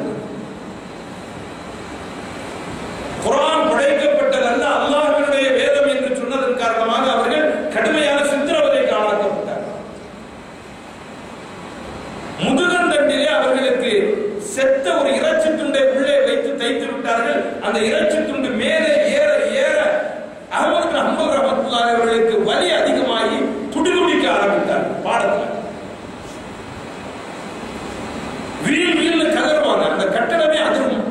குர்ஆன் படைக்கப்பட்டதல்ல அல்லாஹ்வினுடைய வேதம் என்று சொன்னதன் காரணமாக அவர்கள் கடுமையான சித்திரவதைக்கு ஆளாக்கப்பட்டார்கள். முதுகந்தண்டிலே அவர்களுக்கு செத்த ஒரு இறைச்சி துண்டை உள்ளே வைத்து தைத்து விட்டார்கள். அந்த இறைச்சி துண்டு மேலே ஏற ஏற அஹ்மத் பின் ஹம்பல் ரஹ்மத்துல்லாஹி அலைஹி அவர்களுக்கு வலி அதிகமாகி துடிதுடிக்க ஆரம்பித்தார்கள். பாடத்தில் வீல் கதறுவாங்க. அந்த கட்டடமே அதிரும்.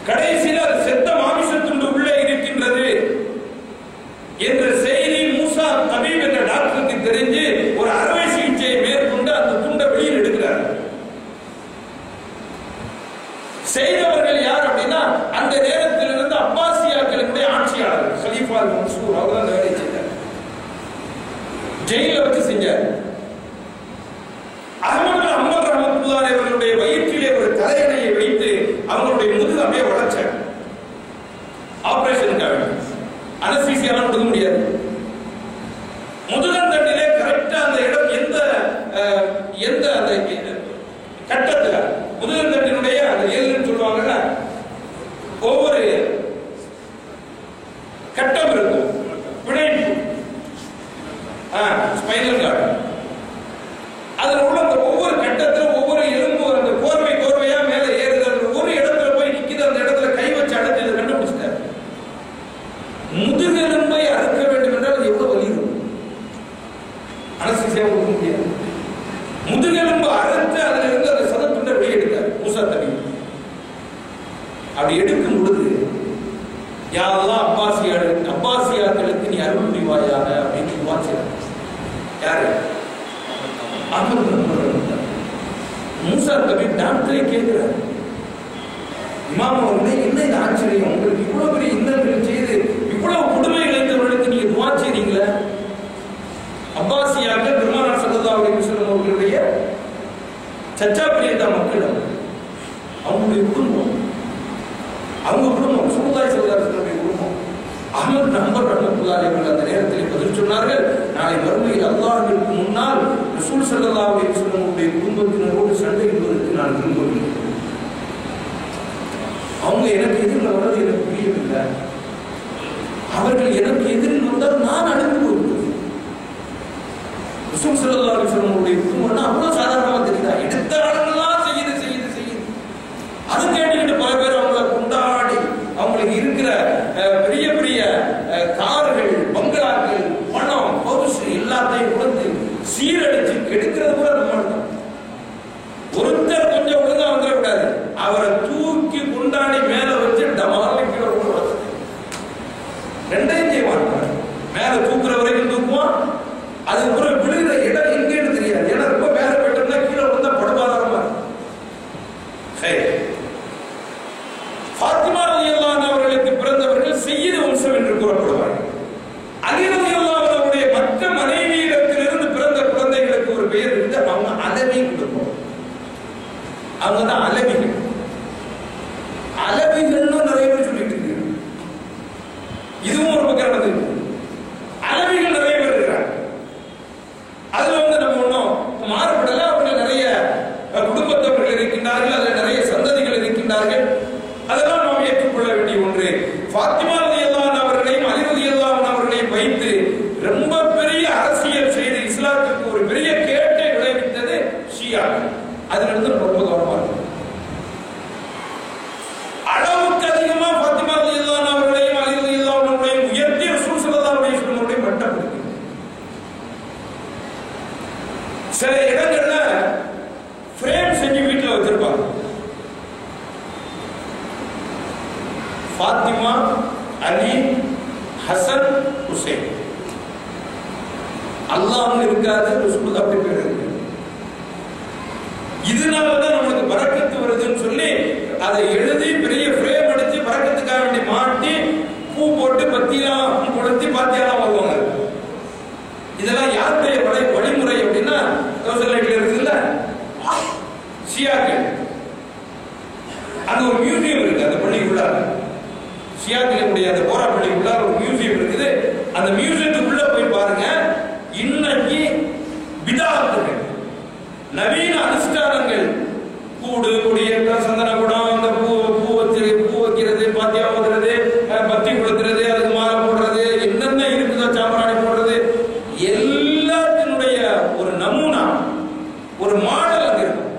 கடைசியில் அது செத்த மாமிசத்துண்டு உள்ளே இருக்கின்றது என்ற செய்தி மூசா தபீப் என்ற டாக்டருக்கு தெரிஞ்சு ஒரு அறுவை சிகிச்சையை மேற்கொண்டு அந்த துண்டை வெளியில் எடுக்கிறார். செய்தவர்கள் யார் அப்படின்னா அந்த நேரத்தில் இருந்து அப்பாசியாக்களுடைய ஆட்சியாளர் கலீஃபா மன்சூர் அவர் தான் அந்த வேலையை செய்தார். ஜெயில வச்சு செஞ்சார். அஹ்மத் பின் ஹம்பல் ரஹ்மத்துல்லாஹி அலைஹி அவர்களுடைய வயிற்றிலே ஒரு தலையணையை வைத்து அவங்களுடைய முதுகு அப்படியே வளைச்சார். ஆபரேஷனுக்காக அனஸ்தீசியாலாம் கொடுக்க முடியாது. முதுகந்தண்டிலே கரெக்டா அந்த இடம் எந்த அந்த கட்டத்துல முதுகந்தண்டினுடைய அந்த எல்லுன்னு சொல்லுவாங்கல்ல, ஒவ்வொரு கட்டம் இருக்கும். பிணைப்பு ஸ்பைனல் கார்டு. அதுல உள்ள அந்த ஒவ்வொரு கட்டத்திலும் ஒவ்வொரு எலும்பு அந்த கோர்வையா மேல ஏறுது. ஒரு இடத்துல போய் நிக்குது. அந்த இடத்துல கை வச்சு அடைச்சு இதை கண்டுபிடிச்சிட்டார். முதுகெலும்பை அறுக்க வேண்டும் என்றால் அது எவ்வளவு வலி இருக்கும்? அனஸ்தீசியா கொடுக்க முடியாது. முதுகெலும்பு அறுத்து அதுல இருந்து அந்த சதத்துண்டை வெளியே எடுத்தார் மூசா தபி. அப்படி எடுக்கும் பொழுது யாரெல்லாம் அப்பாசியாக்களுக்கு நீ அருள் புரிவாயாக அப்படின்னு வாசிக்கிறார். யாரு? மூசா தபி டாக்டரை கேட்கிறார், இமாம் அவர்களே, என்ன இந்த ஆச்சரியம்? உங்களுக்கு இவ்வளவு பெரிய இன்னல்கள் செய்து இவ்வளவு கொடுமை இழைத்தவர்களுக்கு நீங்க துவா செய்றீங்களே? அப்பாசியாக்கள் பெருமானார் ஸல்லல்லாஹு அலைஹி வஸல்லம் அவர்களுடைய சச்சா பிரியதா மக்கள். அவங்களுடைய குடும்பம் ரசூலுல்லாஹி ஸல்லல்லாஹு அலைஹி வஸல்லம் குடும்பம். அஹ்மத் பின் ஹம்பல் ரஹ்மத்துல்லாஹி அலைஹி அந்த நேரத்தில் பதில் சொன்னார்கள், நாளை மறுமையில் அல்லாஹ்விற்கு முன்னால் ரசூல் ஸல்லல்லாஹு அலைஹி வஸல்லம் உடைய குடும்பத்தினரோடு சண்டையிடுவதற்கு நான் விரும்பவில்லை. அவங்க எனக்கு எதிரில் வர்றது எனக்கு புரியவில்லை. அவர்கள் எனக்கு எதிரில் வந்தால் நான் அழிந்து போகிறேன். ரசூல் ஸல்லல்லாஹு அலைஹி வஸல்லம் குடும்பம்னா அவ்வளவு சாதாரணமா தெரியுதா? எடுத்த ஆளுங்கெல்லாம் செய்யுது. அது கேட்டுக்கிட்டு பல பேர் அவங்கள கொண்டாடி அவங்களுக்கு இருக்கிற பெரிய பெரிய கார்கள், பங்களாக்கள், பணம், பவுசு எல்லாத்தையும் கொடுத்து சீரழிச்சு கெடுக்கிறது கூட நம்ம தான். ஒருத்தர் கொஞ்சம் ஒழுங்கா வந்துடக்கூடாது, அவரை தூக்கி கொண்டாடி மேல வச்சு டமாலிக்கிற ரெண்டையும் செய்வான். மேல தூக்குற வரைக்கும் தூக்குவான், அது ஒரு விழுகிற இடம் எங்கேன்னு தெரியாது. ஏன்னா ரொம்ப மேல போயிட்டோம்னா கீழே வந்தா படுபாதாரமா இருக்கும். ஃபாத்திமா ரலியல்லாஹு அன்ஹா அவர்களுக்கு பிறந்தவர்கள் சய்யிது வம்சம் என்று கூறப்படுவார்கள். அலி ரலியல்லாஹு அன்ஹு அவருடைய மற்ற மனைவியிடத்திலிருந்து பிறந்த குழந்தைகளுக்கு ஒரு பெயர் இருந்து அவங்க அலவி கொடுப்போம். அவங்க தான் அலவிகள். அலவிகள்னு நிறைய பேர் சொல்லிட்டு இருக்காங்க. இதுவும் ஒரு பக்கம் நடந்தது. அலவிகள் நிறைய பேர் இருக்கிறாங்க. அதுல நம்ம ஒன்றும் மாறுபடல. அவர்கள் நிறைய குடும்பத்தவர்கள் இருக்கின்றார்கள், அதில் நிறைய சந்ததிகள் இருக்கின்றார்கள். அதெல்லாம் நாம் ஏற்றுக்கொள்ள வேண்டிய ஒன்று. ஃபாத்திமா ரலியல்லாஹு அன்ஹா அவர்களையும் அலி ரலியல்லாஹு அன்ஹு அவர்களையும் வைத்து ரொம்ப பெரிய அரசியல் செய்து இஸ்லாத்துக்கு ஒரு பெரிய கேட்டை விளைவித்தது ஷியாக்கள். அதிலிருந்து ரொம்ப கவனமா இருக்கும். அளவுக்கு அதிகமா ஃபாத்திமா ரலியல்லாஹு அன்ஹா அவர்களையும் அலி ரலியல்லாஹு அன்ஹு அவர்களையும் உயர்த்தி ரசூல் ஸல்லல்லாஹு அலைஹி வஸல்லம் அவர்களை மட்டப்படுத்தி சில இடங்கள்ல ஃப்ரேம் செஞ்சு வீட்டில் வச்சிருப்பாங்க. ஃபாத்திமா, அலி, ஹசன், ஹுசைன். அல்லாஹ் இருக்காது, ரசூலுல்லாஹ் அப்படி பேர் இருக்கு. இதனாலதான் நமக்கு பரக்கத்து வருதுன்னு சொல்லி அதை எழுதி பெரிய ஃப்ரேம் அடிச்சு பரக்கத்துக்காக வேண்டி மாட்டி பூ போட்டு பத்தியெல்லாம் கொளுத்தி பாத்தியெல்லாம் வருவாங்க. இதெல்லாம் யாருடைய வழிமுறை அப்படின்னா இருக்குல்ல ஷியாக்கள். அங்க ஒரு மியூசியம் இருக்கு அந்த பள்ளிக்குள்ளார. ஷியாக்களுடைய அந்த போரா பள்ளிக்குள்ளார ஒரு மியூசியம் இருக்குது. அந்த மியூசியத்துக்குள்ள போய் பாருங்க. இன்னைக்கு பிதாத்துகள், நவீன அனுஷ்டானங்கள், கூடு, கொடியேற்றம், சந்தன குடம், இந்த பூ வைக்கிறது, பாத்தியா ஓதுறது, பத்தி கொளுத்துறது, அதுக்கு மாலை போடுறது, என்னென்ன இருக்குதோ சாம்பிராணி போடுறது, எல்லாத்தினுடைய ஒரு நமூனா, ஒரு மாடல் அங்க இருக்கும்.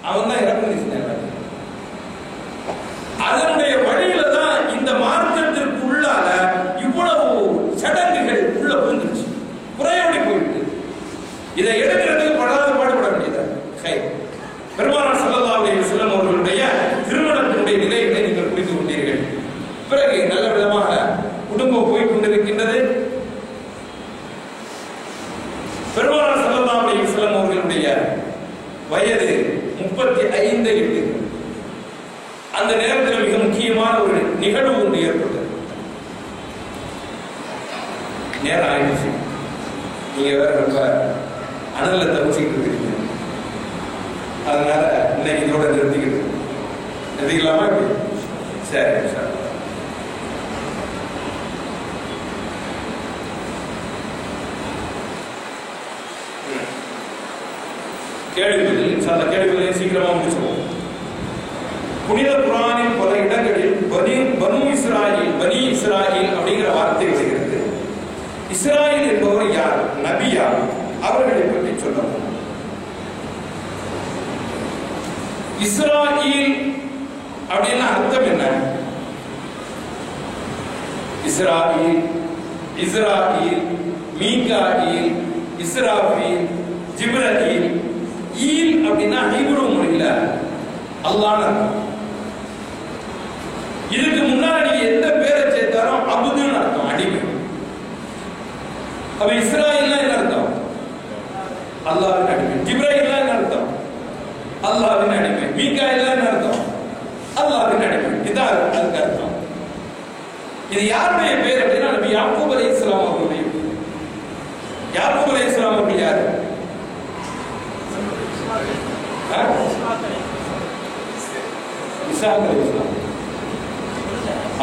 அவன் தான் இறக்குமதி செஞ்சாங்க. அதனுடைய வழியில தான் இந்த மார்க்கத்திற்கு உள்ளால இவ்வளவு சடங்குகள் உள்ள புகுந்துருச்சு, குறையோடி போயிட்டு. இதை எடுக்கிறதுக்கு பாடுபட வேண்டியது. பெருமானார் ஸல்லல்லாஹு அலைஹி வஸல்லம் அவர்களுடைய திருமணத்தினுடைய நிலைகளை நீங்கள் புரிந்து கொண்டீர்கள். பிறகு நல்ல விதமாக குடும்பம் போய் கொண்டிருக்கின்றது. பெருமானார் ஸல்லல்லாஹு அலைஹி வஸல்லம் அவர்களுடைய வயது 35 எட்டு. அந்த நேரத்தில் மிக முக்கியமான ஒரு நிகழ்வு ஒன்று ஏற்பட்டது. நேரம் ஆயிடுச்சு, நீங்க வேற ரொம்ப அனல்ல தவிச்சிட்டு இருக்கிறீங்க. அதனால இன்னைக்கு இதோட நிறுத்திக்கலாமா? சரி சார். கேள்விகளை சீக்கிரமா முடிச்சுவோம். புனித குர்ஆனின் பல இடங்களில் பனி இஸ்ராயில் அப்படிங்கிற வார்த்தை வருகிறது. இஸ்ராயில் என்பவர் யார்? நபியா? அவர்களை பற்றி சொல்லணும். இஸ்ராயில் அப்படின்னா அர்த்தம் என்ன? இஸ்ராயில், மீகாயில், இஸ்ராஃபீல், ஜிப்ரீல். ஈல் அப்படின்னா ஹீப்ரு மொழியில அல்லாஹ். இதுக்கு முன்னாடி எந்த பேரை சேர்த்தாலும் அபுதுன்னு அர்த்தம், அடிமை. அப்ப இஸ்ராயில்னா என்ன அர்த்தம்? அல்லாஹ்வின் அடிமை. ஜிப்ரீல்னா என்ன அர்த்தம்? அல்லாஹ்வின் அடிமை. மீகாயில்னா என்ன அர்த்தம்? அல்லாஹ்வின் அடிமை. இதான் அதுக்கு அர்த்தம். இது யாருடைய பேர் அப்படின்னா நபி யாக்கூப் அலைஹிஸ்ஸலாம் அவர்களுடைய. யாக்கூப் அலைஹிஸ்ஸலாம் அவர்கள் யாரு? இசாக் அலைஹிஸ்ஸலாம்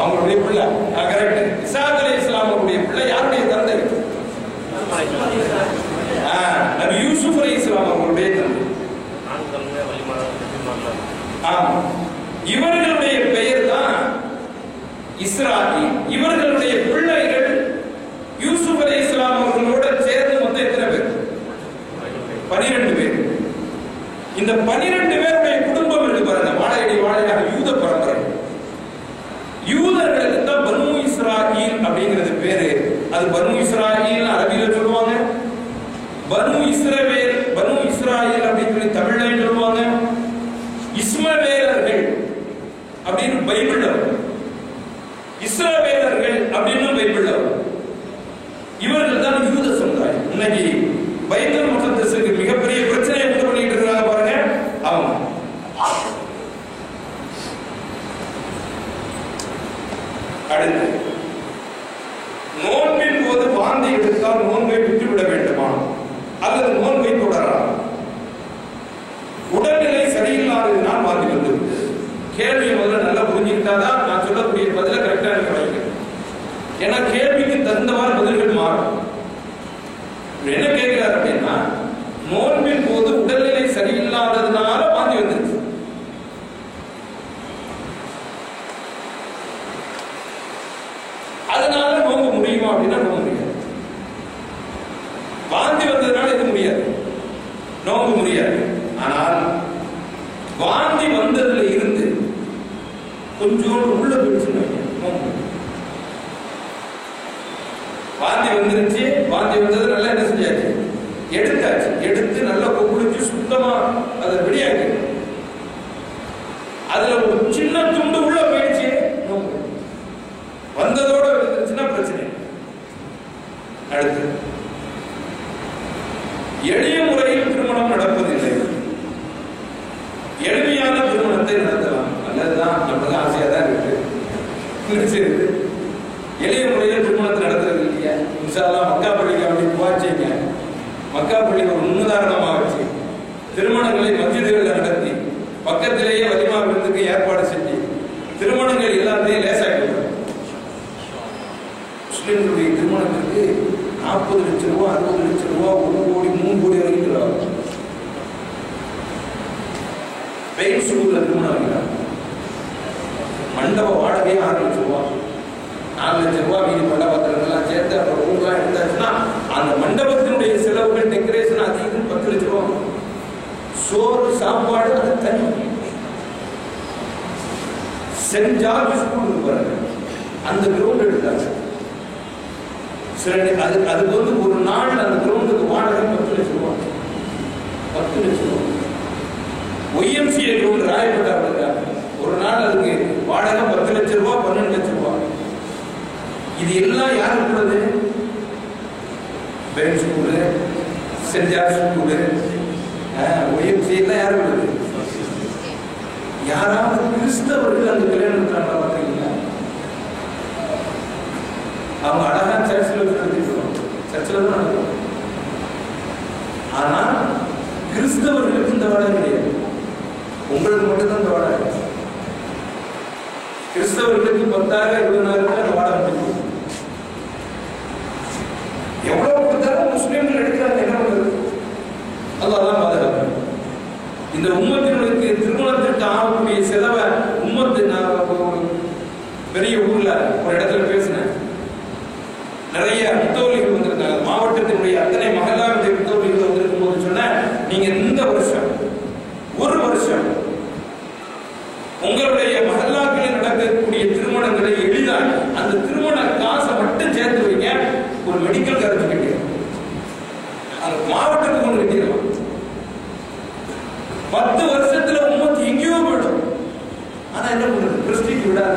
அவங்களுடைய பிள்ளை. கரெக்ட். இசாக் அலைஹிஸ்ஸலாம் அவருடைய பிள்ளை. யாருடைய தந்தை? நபி யூசுப் அலைஹிஸ்ஸலாம் அவர்களுடைய தந்தை. இவர்களுடைய பெயர் தான் இஸ்ராயில். இவர்களுடைய பிள்ளைகள் யூசுப் அலைஹிஸ்ஸலாம் அவர்களோட சேர்ந்து மொத்தம் எத்தனை பேர்? இந்த 12 பேருடைய குடும்பம் இருக்கு பாருங்க, வாழையடி வாழையாக யூத பரம்பரை. யூதர்களுக்கு தான் பனு இஸ்ராயீல் அப்படிங்கிறது பேரு. அது பனு இஸ்ராயீல் அரபியில சொல்லுவாங்க, பனு இஸ்ரவேல், பனு இஸ்ராயீல் அப்படின்னு சொல்லி தமிழ்லையும் சொல்லுவாங்க, இஸ்மவேலர்கள் அப்படின்னு பைபிள்ல வரும், இஸ்ரவேலர்கள் அப்படின்னு பைபிள்ல வரும். இவர்கள் தான் யூத சமுதாயம். இன்னைக்கு பைபிள் முகத்தஸுக்கு மிகப்பெரிய பிரச்சனையை உண்டு பண்ணிட்டு இருக்காங்க பாருங்க அவங்க. அடுத்து, நோன்பின் போது வாந்தி எடுத்தால் நோன்பை விட்டுவிட வேண்டுமா அல்லது நோன்பை தொடரலாம்? உடல்நிலை சரியில்லாததினால் வாந்தி வந்துவிட்டது. கேள்வியை முதல்ல நல்லா புரிஞ்சுக்கிட்டாதான் நான் சொல்லக்கூடிய பதில கரெக்டா இருக்க வைக்கிறேன். ஏன்னா கேள்விக்கு தகுந்தவாறு பதில்கள் மாறும். என்ன கேட்கிறார் அப்படின்னா, நோன்பின் போது உடல்நிலை சரியில்லாததுனால வாந்தி வந்துருச்சு, அதனால நோன்பு முடியுமா அப்படின்னா நோன்பு முடியாது. வாந்தி வந்ததுனால இது முடியாது, நோன்பு முடியாது. ஆனால் வாந்தி வந்ததுல இருந்து கொஞ்சோண்டு உள்ள போயிடுச்சுன்னு நோன்பு. வாந்தி வந்துருச்சு, வாந்தி வந்தது நல்லா என்ன செஞ்சாச்சு, எடுத்தாச்சு, எடுத்து நல்லா குளிச்சு சுத்தமா அதை வெளியாக்கி, அதுல ஒரு சின்ன துண்டு உள்ள போயிடுச்சு, வந்ததோட வந்துருச்சுன்னா பிரச்சனை. அடுத்து, எளிய முறையில் திருமணம் நடப்பதில்லை, எளிமையான திருமணத்தை நடத்தலாம், நல்லதுதான், நம்மளுக்கு ஆசையா தான் இருக்கு. எளிய முறையில் திருமணத்தை நடத்துறது இல்லையா? இன்ஷா அல்லாஹ் மக்கா பள்ளிக்கு அப்படி போச்சுங்க, மக்கா பள்ளி ஒரு முன்னுதாரணமாக வச்சு திருமணங்களை மஸ்ஜிதுகளில் நடத்தி பக்கத்திலேயே வலிமா விருந்துக்கு ஏற்பாடு செஞ்சு திருமணங்கள் எல்லாத்தையும் லேசாக்கி. முஸ்லிம்களுடைய திருமணத்திற்கு 40 லட்சம் ரூபா, 60 லட்சம் ரூபா, 1 கோடி 3 கோடி வரைக்கும் பெயின் ஸ்கூல்ல திருமணம் வைக்கிறாங்க. மண்டப வாடகை 6 லட்சம் ரூபா, 4 லட்சம் ரூபாய் மீதி மண்டபத்திலாம் சேர்த்து அப்புறம் ரூம்லாம் எடுத்தாச்சுன்னா அந்த மண்டபத்தினுடைய செலவுகள், டெக்கரேஷன், அது இதுன்னு 10 லட்சம் ரூபா. சோறு சாப்பாடு அது தனி. சென்ட் ஜார்ஜ் ஸ்கூல் பாருங்க, அந்த கிரவுண்ட் எடுத்தாங்க. அதுக்கு வந்து ஒரு நாள் அந்த கிரவுண்டுக்கு வாடகை 10 லட்சம் ரூபா, 10 லட்சம் ரூபா. ஒய்எம்சிஏ கிரவுண்ட் ராயப்பேட்டா இருக்காங்க, ஒரு நாள் அதுக்கு வாடகை 10 லட்சம் ரூபா, 12 லட்சம் ரூபா. இது எல்லாம் யாருக்கு உள்ளது? பென் school, Saint George school, YMCA எல்லாம் யாருக்கு உள்ளது? யாராவது கிறிஸ்தவர்கள் அந்த கல்யாணம் பார்த்தீங்களா? அவங்க அழகா சர்ச்சில் நடத்திடுவாங்க, சர்ச்சில் தான் நடக்கும். ஆனா கிறிஸ்தவர்களுக்கு இந்த வாடகை கிடையாது, உங்களுக்கு மட்டும்தான் இந்த வாடகை. கிறிஸ்தவர்களுக்கு 10,000 20,000 அந்த வாடகை முடியும். எவ்வளவு கொடுத்தாலும் முஸ்லிம்கள் எடுக்கிறாங்க, என்ன பண்றது? அல்லாஹ் பாதுகாப்பு. இந்த உம்மத்தினுடைய திருமணத்திற்கு ஆகக்கூடிய செலவை உம்மத்து, நான் பெரிய ஊர்ல ஒரு இடத்துல பேசினேன், நிறைய முத்தோலிகள் வந்திருந்தாங்க, மாவட்டத்தினுடைய அத்தனை மகளாவுடைய முத்தோலிகள் வந்திருக்கும் போது சொன்னேன், நீங்க இந்த வருஷம் ஒரு வருஷம் உங்களுடைய மகல்லாக்களில் நடக்கக்கூடிய திருமணங்களை எளிதாக அந்த திருமண காசை மட்டும் சேர்த்து வைங்க, ஒரு மெடிக்கல் காலேஜ் கட்டிடும், அந்த மாவட்டத்துக்கு ஒன்று கட்டிடலாம். 10 வருஷத்துல உம்மத்து எங்கேயோ போயிடும். ஆனா என்ன பண்றது? பிரஸ்டீஜ் விடாத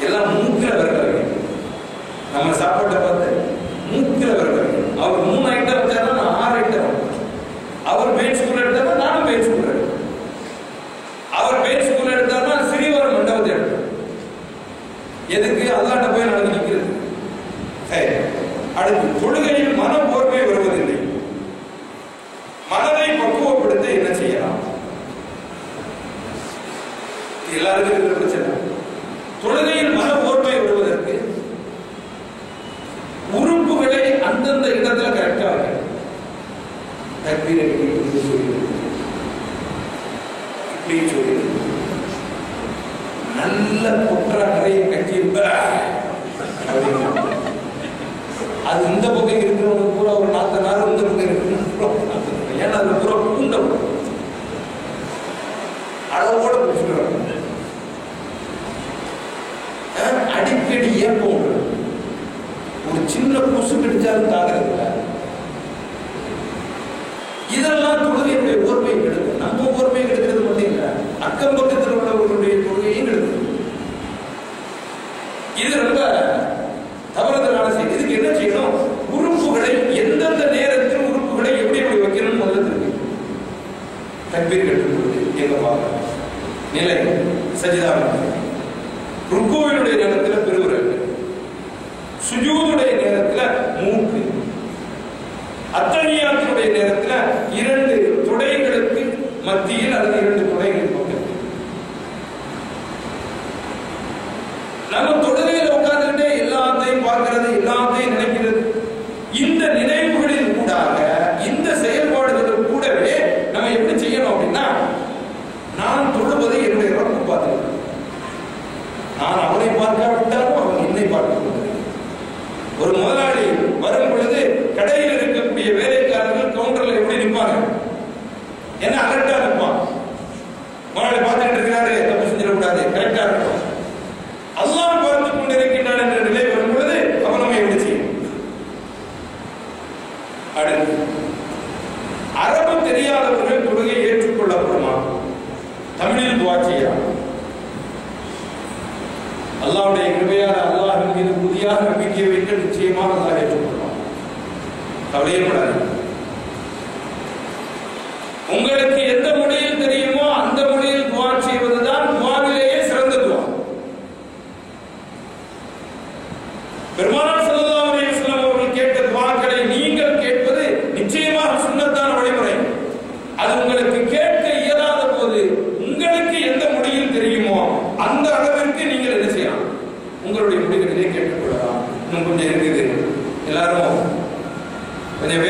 எல்லாம் மூக்கில வருவாங்க. நம்ம சாப்பாட்டை பார்த்து மூக்கில வருவாங்க. அவர் 3 ஐட்டம் வச்சாலும் நான் 6 ஐட்டம். அவர் பெயின் ஸ்கூல் எடுத்தாலும் நானும் பெயின் ஸ்கூல் எடுத்தேன். அவர் பெயின் ஸ்கூல் எடுத்தாலும் சிறியவர் மண்டபத்தை எடுத்தேன். எதுக்கு? அல்லாட்ட போய் நடந்து நிற்கிறது. அடுத்து, தொழுகையில் மன போர்வை வருவதில்லை, மனதை பக்குவப்படுத்த என்ன செய்யலாம்? எல்லாருக்கும் இருக்கிற பிரச்சனை. தொழுகையில் மன போர்வை வருவதற்கு உறுப்புகளை அந்தந்த இடத்துல கரெக்டா வைக்கணும். நல்ல குற்ற நிறைய கட்சி அது இந்த பக்கம் இருக்கிறவங்க பூரா ஏன்னா அது பூரா பூண்ட அளவோட பிடிச்சிட்டு அடிக்கடி ஏற்பம் ஒரு சின்ன கொசு கடிச்சாலும் தாங்கிறது. இதெல்லாம் தொழுகையுடைய ஓர்மையை கெடுக்கும். நம்ம ஓர்மையை கெடுக்கிறது மட்டும் இல்லை, அக்கம் பக்கத்தில் உள்ளவர்களுடைய தொழுகையும் கெடுக்கும். இது ரொம்ப தவறுதலான செய்தி. இதுக்கு என்ன செய்யணும்? உறுப்புகளை எந்தெந்த நேரத்தில் உறுப்புகளை எப்படி எப்படி வைக்கணும் முதல்ல இருக்கு. தக்பீர் கட்டும்போது எங்க பார்க்கணும் நிலை, சஜிதா ருக்குவினுடைய நேரத்தில் பெருவிரல், சுஜூதுடைய நேரத்தில் மூக்கு, அத்தஹியாத்துடைய நேரத்தில் 2 துடைகளுக்கு மத்தியில் அல்லது 2 துடைகளுக்கு பக்கத்தில். நம்ம தொழுகையில் உட்கார்ந்துட்டே எல்லாத்தையும் பார்க்கிறது, எல்லாத்தையும் நினைக்கிறது. இந்த நினைவுகளின் ஊடாக இந்த செயல்பாடுகளும் கூடவே நம்ம எப்படி செய்யணும் அப்படின்னா, நான் தொழுவதை என்னுடைய ரப்பு பார்த்துக்கிறேன். நான் அவனை பார்க்காவிட்டாலும் அவன் என்னை பார்க்க. ஒரு முதலாளி வரும் பொழுது கடையில் இருக்கக்கூடிய வேலைக்காரர்கள் கவுண்டர்ல எப்படி நிற்பாங்க? என்ன அலர்ட்டா நிற்பான். முதலாளி பார்த்துட்டு இருக்கிறாரு, தப்பு செஞ்சிடக்கூடாது, கரெக்டா இருக்கும். அல்லாஹ் பார்த்து கொண்டிருக்கின்றான் என்ற நிலை வரும் பொழுது அவன் நம்ம எப்படி செய்யும்? அடுத்து, அரபு தெரியாதவர்கள் தொழுகை ஏற்றுக்கொள்ளப்படுமா? தமிழில் துவா செய்யலாம். அல்லாஹ்வுடைய கிருபையால் அல்லாஹ்வின் மீது புதிய நம்பிக்கை வைக்க நிச்சயமாக அல்லாஹ் ஏற்றுக்கொள்வான். கவலையப்படாது. உங்களுக்கு எந்த மொழியில் தெரியுமோ அந்த மொழியில் துவா செய்வதுதான் துவாவிலேயே சிறந்த துவா. பெருமானார் ஸல்லல்லாஹு அலைஹி வஸல்லம் அவர்கள் கேட்ட துவாக்களை நீங்கள் கேட்பது நிச்சயமாக சுன்னத்தான வழிமுறை. அது உங்களுக்கு கேட்க இயலாத போது உங்களுக்கு எந்த மொழியில் தெரியுமோ அந்த அளவிற்கு நீங்கள் என்ன செய்யலாம்? உங்களுடைய மொழிகளிலே கேட்டுக்கொள்ளலாம். இன்னும் கொஞ்சம் இருக்குது, எல்லாரும் கொஞ்சம்